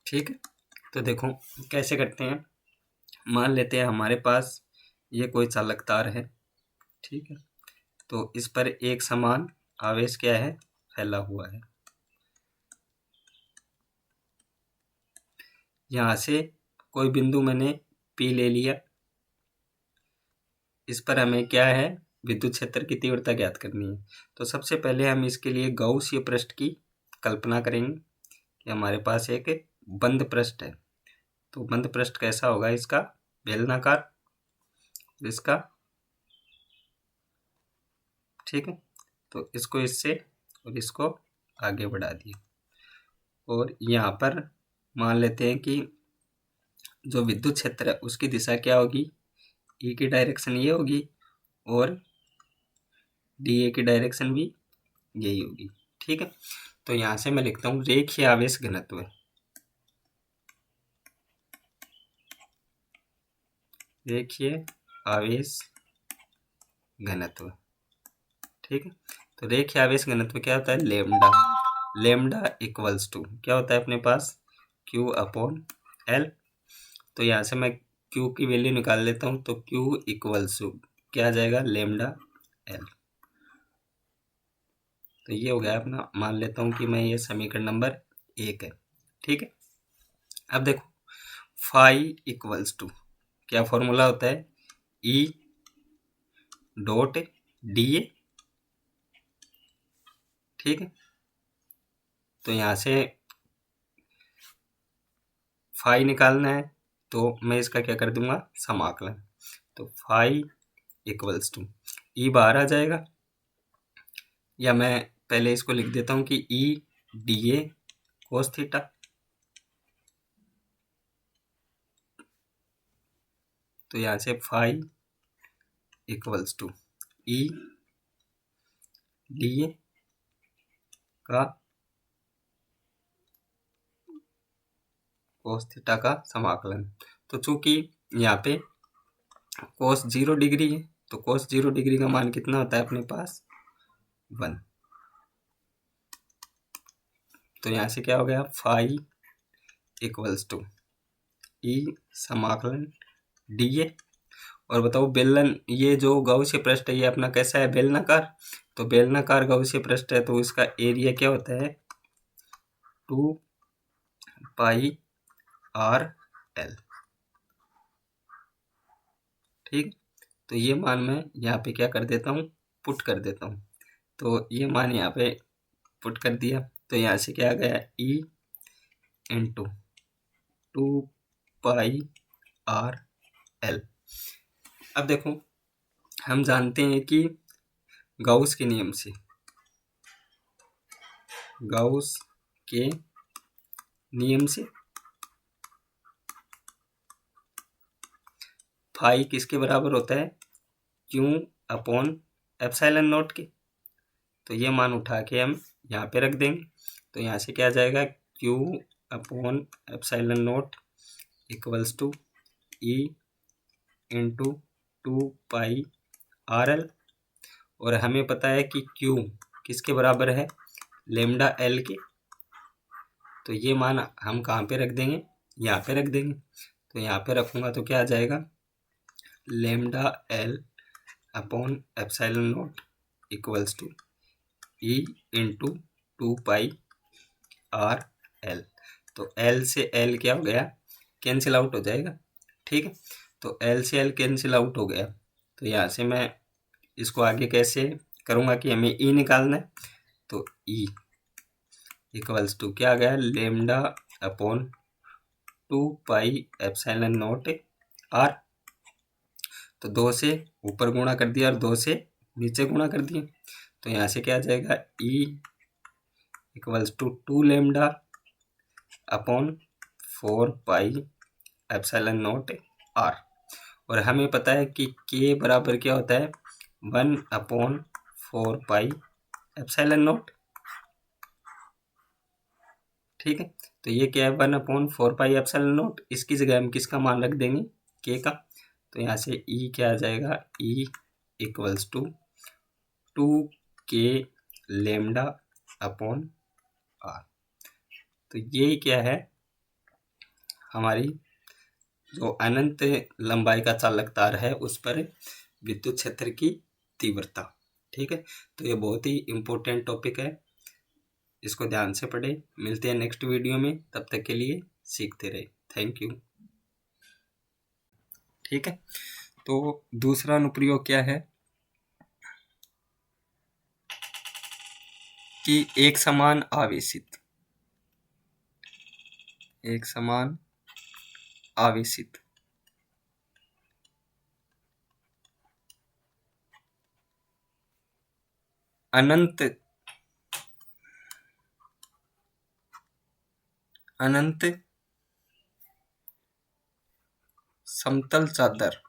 ठीक है। तो देखो कैसे करते हैं, मान लेते हैं हमारे पास ये कोई चालक तार है, ठीक है। तो इस पर एक समान आवेश क्या है फैला हुआ है। यहाँ से कोई बिंदु मैंने पी ले लिया, इस पर हमें क्या है, विद्युत क्षेत्र की तीव्रता ज्ञात करनी है। तो सबसे पहले हम इसके लिए गाउसीय पृष्ठ की कल्पना करेंगे कि हमारे पास एक बंद पृष्ठ है। तो बंद पृष्ठ कैसा होगा, इसका बेलनाकार, इसका, ठीक है। तो इसको इससे और इसको आगे बढ़ा दिए, और यहाँ पर मान लेते हैं कि जो विद्युत क्षेत्र है उसकी दिशा क्या होगी, ई की डायरेक्शन ये होगी और डी ए की डायरेक्शन भी यही होगी, ठीक है। तो यहाँ से मैं लिखता हूँ रेखीय आवेश घनत्व, रेखीय आवेश घनत्व, ठीक है। तो रेखीय आवेश घनत्व क्या होता है, लेमडा, लेमडा इक्वल्स टू क्या होता है अपने पास, क्यू अपॉन एल। तो यहाँ से मैं क्यू की वैल्यू निकाल लेता हूँ, तो क्यू इक्वल्स टू क्या आ जाएगा, लेमडा एल। तो ये हो गया अपना, मान लेता हूँ कि मैं ये समीकरण नंबर 1 है, ठीक है। अब देखो फाई इक्वल्स टू क्या फॉर्मूला होता है, ई डॉट डी ए, ठीक है। तो यहाँ से फाई निकालना है, तो मैं इसका क्या कर दूंगा, समाकलन। तो फाई इक्वल्स टू ई बाहर आ जाएगा, या मैं पहले इसको लिख देता हूँ कि ई डी ए कोस थीटा, तो यहाँ से phi equals to E D A का कोस थीटा का समाकलन। तो चूंकि यहाँ पे कोस 0 डिग्री है, तो कोस 0 डिग्री का मान कितना होता है अपने पास, 1। तो यहाँ से क्या हो गया, फाई इक्वल्स टू ई समाकलन डी ए। और बताओ बेलन, ये जो गॉसिय पृष्ठ है ये अपना कैसा है, बेलनाकार। तो बेलनाकार गॉसिय पृष्ठ है, तो इसका एरिया क्या होता है, 2 पाई आर एल, ठीक। तो ये मान मैं यहाँ पे क्या कर देता हूँ, पुट कर देता हूँ। तो ये मान यहाँ पे पुट कर दिया, तो यहाँ से क्या आ गया, ई इंटू 2 पाई आर एल। अब देखो हम जानते हैं कि गाउस के नियम से, गाउस के नियम से फाई किसके बराबर होता है, क्यू अपॉन एप्सिलॉन नॉट के। तो ये मान उठा के हम यहाँ पे रख देंगे, तो यहाँ से क्या आ जाएगा, Q upon epsilon naught equals to E into 2 pi R L. और हमें पता है कि क्यू किसके बराबर है, लेमडा एल के। तो ये मान हम कहाँ पे रख देंगे, यहाँ पे रख देंगे। तो यहाँ पे रखूँगा तो क्या आ जाएगा, lambda L upon epsilon naught equals to E into 2 pi R L. तो एल से एल क्या हो गया, कैंसिल आउट हो जाएगा, ठीक है। तो एल से एल कैंसिल आउट हो गया, तो यहाँ से मैं इसको आगे कैसे करूँगा कि हमें ई निकालना है। तो ई इक्वल्स टू क्या आ गया, lambda upon 2 pi epsilon naught R. तो 2 से ऊपर गुणा कर दिया और 2 से नीचे गुणा कर दिया, तो यहाँ से क्या आ जाएगा, E equals to 2 lambda upon 4 pi epsilon naught R. और हमें पता है कि के बराबर क्या होता है, 1 अपॉन 4 पाई एप्सिलॉन नॉट, ठीक है। तो ये क्या है, 1 अपॉन 4 पाई एप्सिलॉन नॉट। इसकी जगह हम किसका मान रख देंगे, के का। तो यहाँ से ई क्या आ जाएगा, ई इक्वल्स टू 2 के लेमडा अपॉन आर। तो ये क्या है, हमारी जो अनंत लंबाई का चालक तार है उस पर विद्युत क्षेत्र की तीव्रता, ठीक है। तो ये बहुत ही इम्पोर्टेंट टॉपिक है, इसको ध्यान से पढ़ें। मिलते हैं नेक्स्ट वीडियो में, तब तक के लिए सीखते रहे। थैंक यू, ठीक है। तो दूसरा अनुप्रयोग क्या है कि एक समान आवेशित अनंत समतल चादर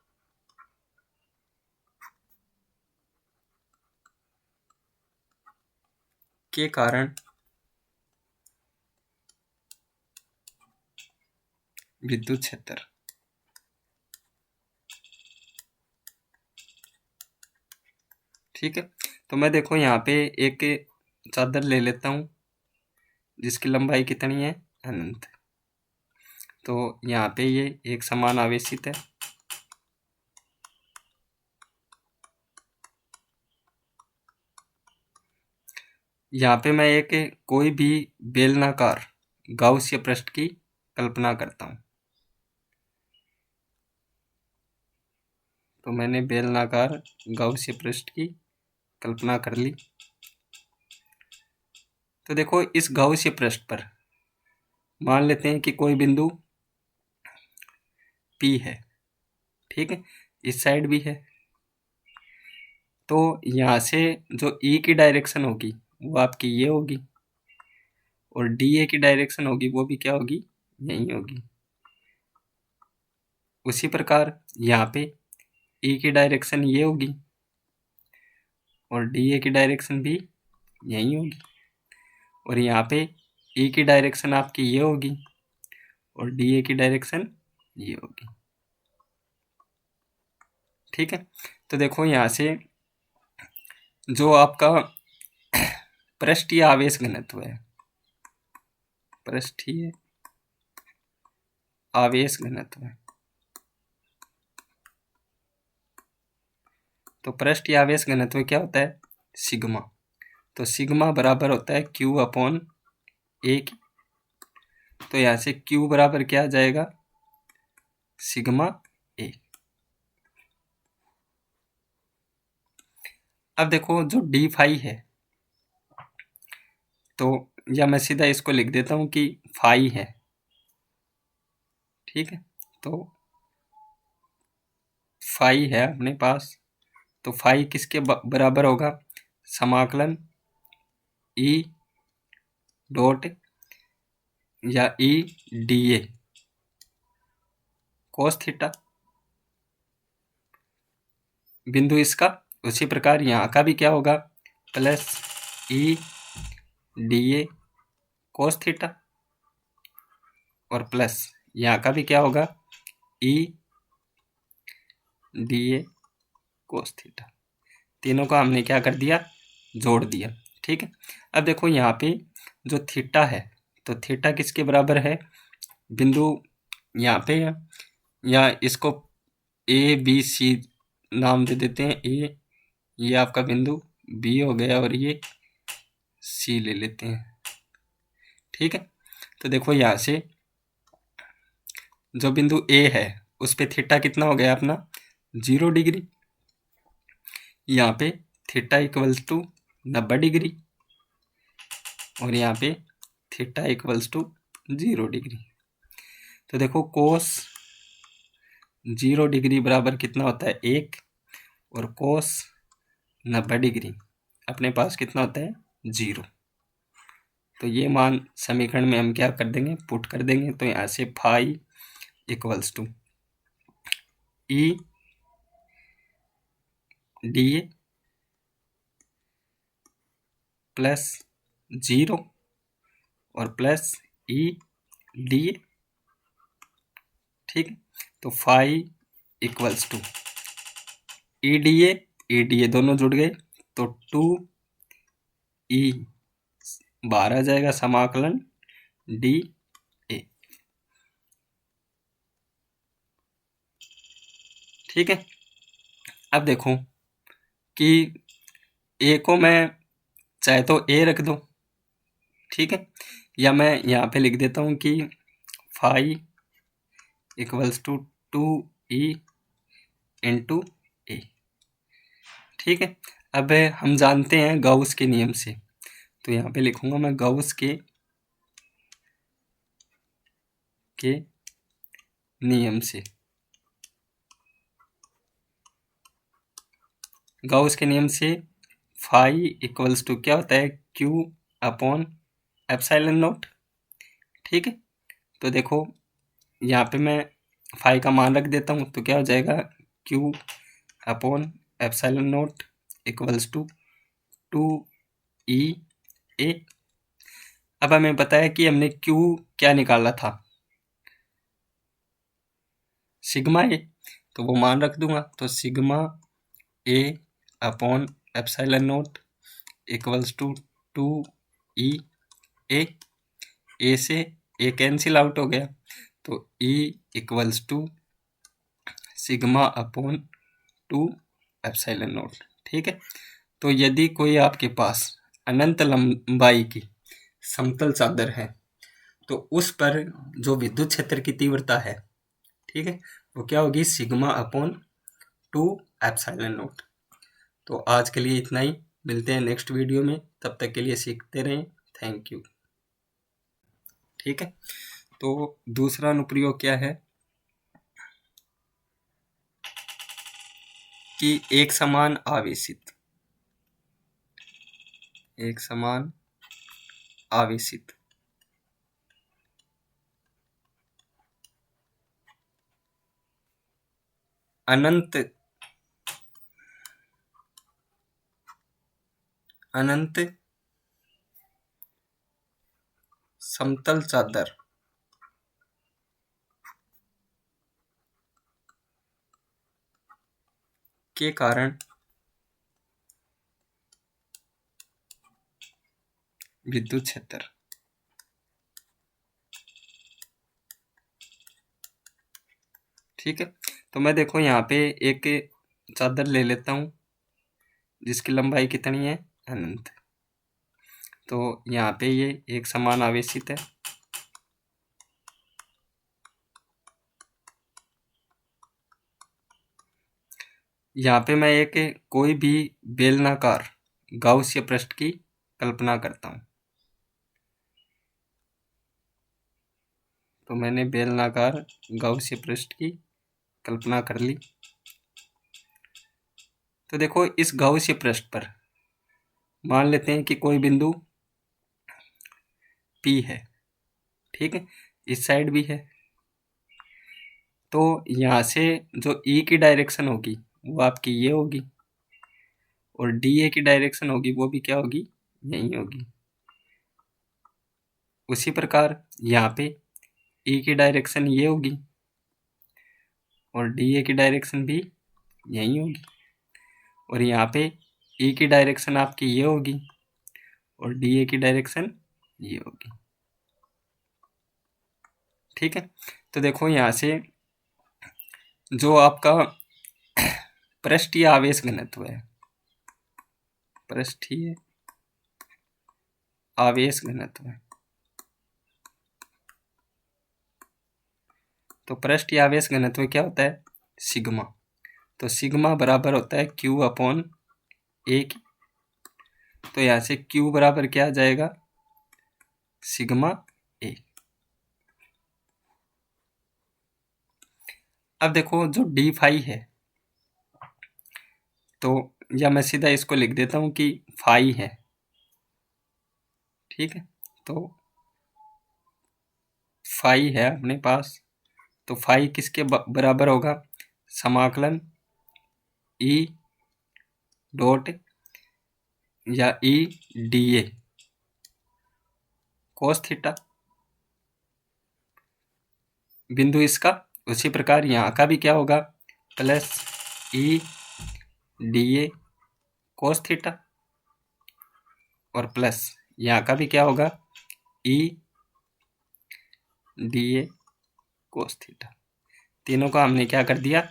के कारण विद्युत क्षेत्र। ठीक है, तो मैं देखो यहाँ पे एक चादर ले लेता हूँ जिसकी लंबाई कितनी है, अनंत। तो यहाँ पे ये एक समान आवेशित है। यहाँ पे मैं एक कोई भी बेलनाकार गाउसीय पृष्ठ की कल्पना करता हूँ। तो मैंने बेलनाकार गाउसीय पृष्ठ की कल्पना कर ली। तो देखो इस गाउसीय पृष्ठ पर मान लेते हैं कि कोई बिंदु P है। ठीक है, इस साइड भी है। तो यहाँ से जो E की डायरेक्शन होगी वो आपकी ये होगी, और DA की डायरेक्शन होगी वो भी क्या होगी, यही होगी। उसी प्रकार यहाँ पे E की डायरेक्शन ये होगी और DA की डायरेक्शन भी यही होगी, और यहाँ पे E की डायरेक्शन आपकी ये होगी और DA की डायरेक्शन ये होगी। ठीक है, तो देखो यहाँ से जो आपका पृष्ठीय आवेश घनत्व है, पृष्ठीय आवेश घनत्व, तो पृष्ठीय आवेश घनत्व क्या होता है, सिग्मा। तो सिग्मा बराबर होता है Q अपॉन A की। तो यहाँ से Q बराबर क्या आ जाएगा, सिग्मा A। अब देखो जो डी फाई है, तो या मैं सीधा इसको लिख देता हूँ कि फाई है। ठीक है, तो फाई है अपने पास, तो फाई किसके बराबर होगा, समाकलन E डॉट या E DA कोस थीटा बिंदु इसका। उसी प्रकार यहाँ का भी क्या होगा, plus E DA cos theta, और प्लस यहाँ का भी क्या होगा, E DA कोस थीटा। तीनों का हमने क्या कर दिया, जोड़ दिया। ठीक है, अब देखो यहाँ पे जो थीटा है, तो थीटा किसके बराबर है, बिंदु यहाँ पे है, या इसको ABC नाम दे देते हैं। ए ये आपका बिंदु B हो गया और ये C ले लेते हैं। ठीक है, तो देखो यहाँ से जो बिंदु A है उस पे थीटा कितना हो गया अपना, 0 डिग्री। यहाँ पे थीटा इक्वल्स टू 90 डिग्री, और यहाँ पे थीटा इक्वल्स टू 0 डिग्री। तो देखो कोस 0 डिग्री बराबर कितना होता है, 1, और कोस 90 डिग्री अपने पास कितना होता है, 0। तो ये मान समीकरण में हम क्या कर देंगे, पुट कर देंगे। तो यहाँ से phi equals to E DA plus 0 और प्लस E DA। ठीक है, तो phi equals to E D A दोनों जुड़ गए, तो 2E बाहर आ जाएगा, समाकलन DA। ठीक है, अब देखो कि A को मैं चाहे तो A रख दो। ठीक है, या मैं यहाँ पे लिख देता हूँ कि phi equals to 2E into a. ठीक है, अब हम जानते हैं गाउस के नियम से, तो यहाँ पे लिखूंगा मैं गाउस के नियम से। गाउस के नियम से फाई इक्वल्स टू क्या होता है, क्यू अपॉन एप्सिलॉन नॉट। ठीक है, तो देखो यहाँ पे मैं फाई का मान रख देता हूँ, तो क्या हो जाएगा, Q upon epsilon naught equals to 2E। अब हमें पता है कि हमने क्यू क्या निकाला था, सिग्मा ए, तो वो मान रख दूंगा, तो sigma A upon epsilon naught equals to 2E। A से ए कैंसिल आउट हो गया, तो E equals to sigma upon 2 epsilon naught. ठीक है, तो यदि कोई आपके पास अनंत लंबाई की समतल चादर है, तो उस पर जो विद्युत क्षेत्र की तीव्रता है, ठीक है, वो क्या होगी, सिग्मा अपॉन 2 एप्सिलॉन नॉट। तो आज के लिए इतना ही, मिलते हैं नेक्स्ट वीडियो में, तब तक के लिए सीखते रहें। Thank you. ठीक है, तो दूसरा अनुप्रयोग क्या है कि एक समान आवेशित अनंत समतल चादर के कारण विद्युत क्षेत्र। ठीक है, तो मैं देखो यहाँ पे एक चादर ले लेता हूँ जिसकी लंबाई कितनी है, अनंत। तो यहाँ पे ये एक समान आवेशित है, यहाँ पे मैं एक कोई भी बेलनाकार गाउसीय पृष्ठ की कल्पना करता हूँ। तो मैंने बेलनाकार गाउसीय पृष्ठ की कल्पना कर ली। तो देखो इस गाउसीय पृष्ठ पर मान लेते हैं कि कोई बिंदु P है। ठीक है, इस साइड भी है, तो यहाँ से जो E की डायरेक्शन होगी वो आपकी ये होगी, और DA की डायरेक्शन होगी वो भी क्या होगी, यही होगी। उसी प्रकार यहाँ पे E की डायरेक्शन ये होगी और DA की डायरेक्शन भी यही होगी, और यहाँ पे E की डायरेक्शन आपकी ये होगी और DA की डायरेक्शन ये होगी। ठीक है, तो देखो यहाँ से जो आपका पृष्ठीय आवेश घनत्व है, पृष्ठीय आवेश घनत्व, तो पृष्ठीय आवेश घनत्व क्या होता है, सिग्मा। तो सिग्मा बराबर होता है क्यू अपॉन ए की, तो यहाँ से क्यू बराबर क्या आ जाएगा, सिग्मा ए। अब देखो जो डी फाई है, तो या मैं सीधा इसको लिख देता हूँ कि फाई है। ठीक है, तो फाई है अपने पास, तो फाई किसके बराबर होगा, समाकलन ई डॉट या ई डी ए कोस थीटा, बिंदु इसका। उसी प्रकार यहाँ का भी क्या होगा, plus E D A cos theta, और प्लस यहाँ का भी क्या होगा, ई डी ए कोस थीटा। तीनों का हमने क्या कर दिया,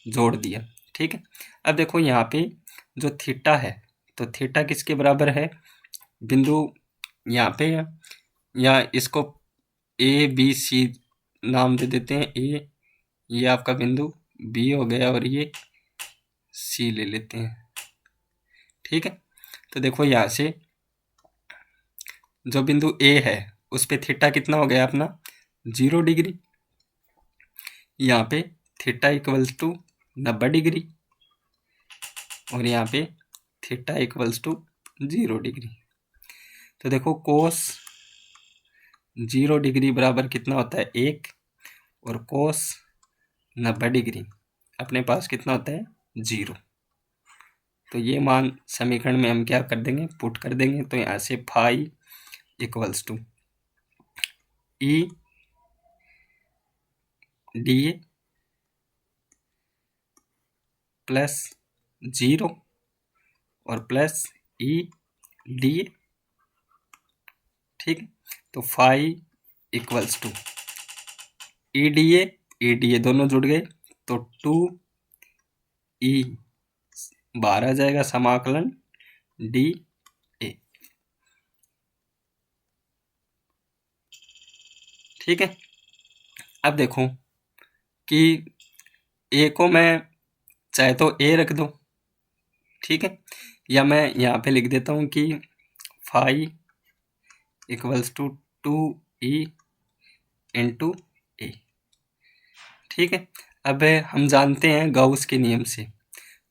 जोड़ दिया। ठीक है, अब देखो यहाँ पे जो थीटा है, तो थीटा किसके बराबर है, बिंदु यहाँ पे है, या इसको ए बी सी नाम दे देते हैं। ए ये आपका बिंदु बी हो गया और ये सी ले लेते हैं। ठीक है, तो देखो यहाँ से जो बिंदु ए है उस पे थीटा कितना हो गया अपना 0 डिग्री, यहाँ पे थीटा इक्वल्स टू 90 डिग्री और यहाँ पे थीटा इक्वल्स टू 0 डिग्री। तो देखो कोस 0 डिग्री बराबर कितना होता है 1 और कोस 90 डिग्री अपने पास कितना होता है 0। तो ये मान समीकरण में हम क्या कर देंगे पुट कर देंगे। तो यहाँ से phi equals to E D A plus 0 और प्लस ई डी ए। ठीक है, तो phi equals to E D A दोनों जुड़ गए तो 2 ई बाहर आ जाएगा समाकलन डी ए। ठीक है, अब देखो कि ए को मैं चाहे तो ए रख दूं, ठीक है, या मैं यहाँ पे लिख देता हूँ कि phi equals to 2e into a. ठीक है, अब हम जानते हैं गाउस के नियम से,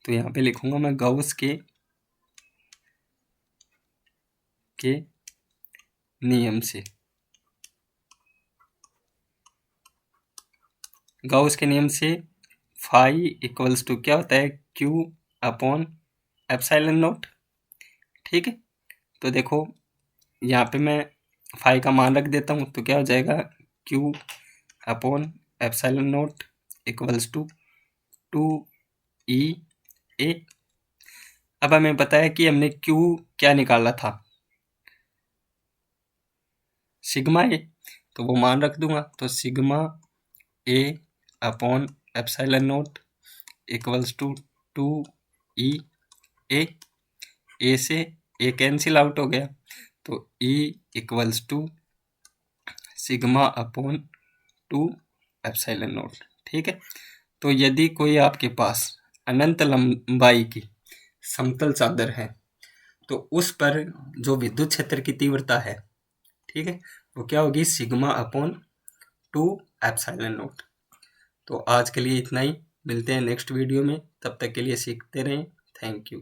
तो यहाँ पे लिखूंगा मैं गाउस के नियम से। गाउस के नियम से फाई इक्वल्स टू क्या होता है क्यू अपॉन एप्सिलॉन नॉट। ठीक है, तो देखो यहाँ पे मैं फाई का मान रख देता हूँ तो क्या हो जाएगा Q upon epsilon naught equals to 2e A. अब हमें पता है कि हमने क्यू क्या निकाला था सिग्मा ए, तो वो मान रख दूंगा। तो sigma A upon epsilon naught equals to 2e A. A से ए कैंसिल आउट हो गया तो e equals to sigma upon 2 epsilon naught. ठीक है, तो यदि कोई आपके पास अनंत लंबाई की समतल चादर है तो उस पर जो विद्युत क्षेत्र की तीव्रता है, ठीक है, वो क्या होगी सिग्मा अपॉन 2 एप्सिलॉन नॉट। तो आज के लिए इतना ही, मिलते हैं नेक्स्ट वीडियो में, तब तक के लिए सीखते रहें। Thank you.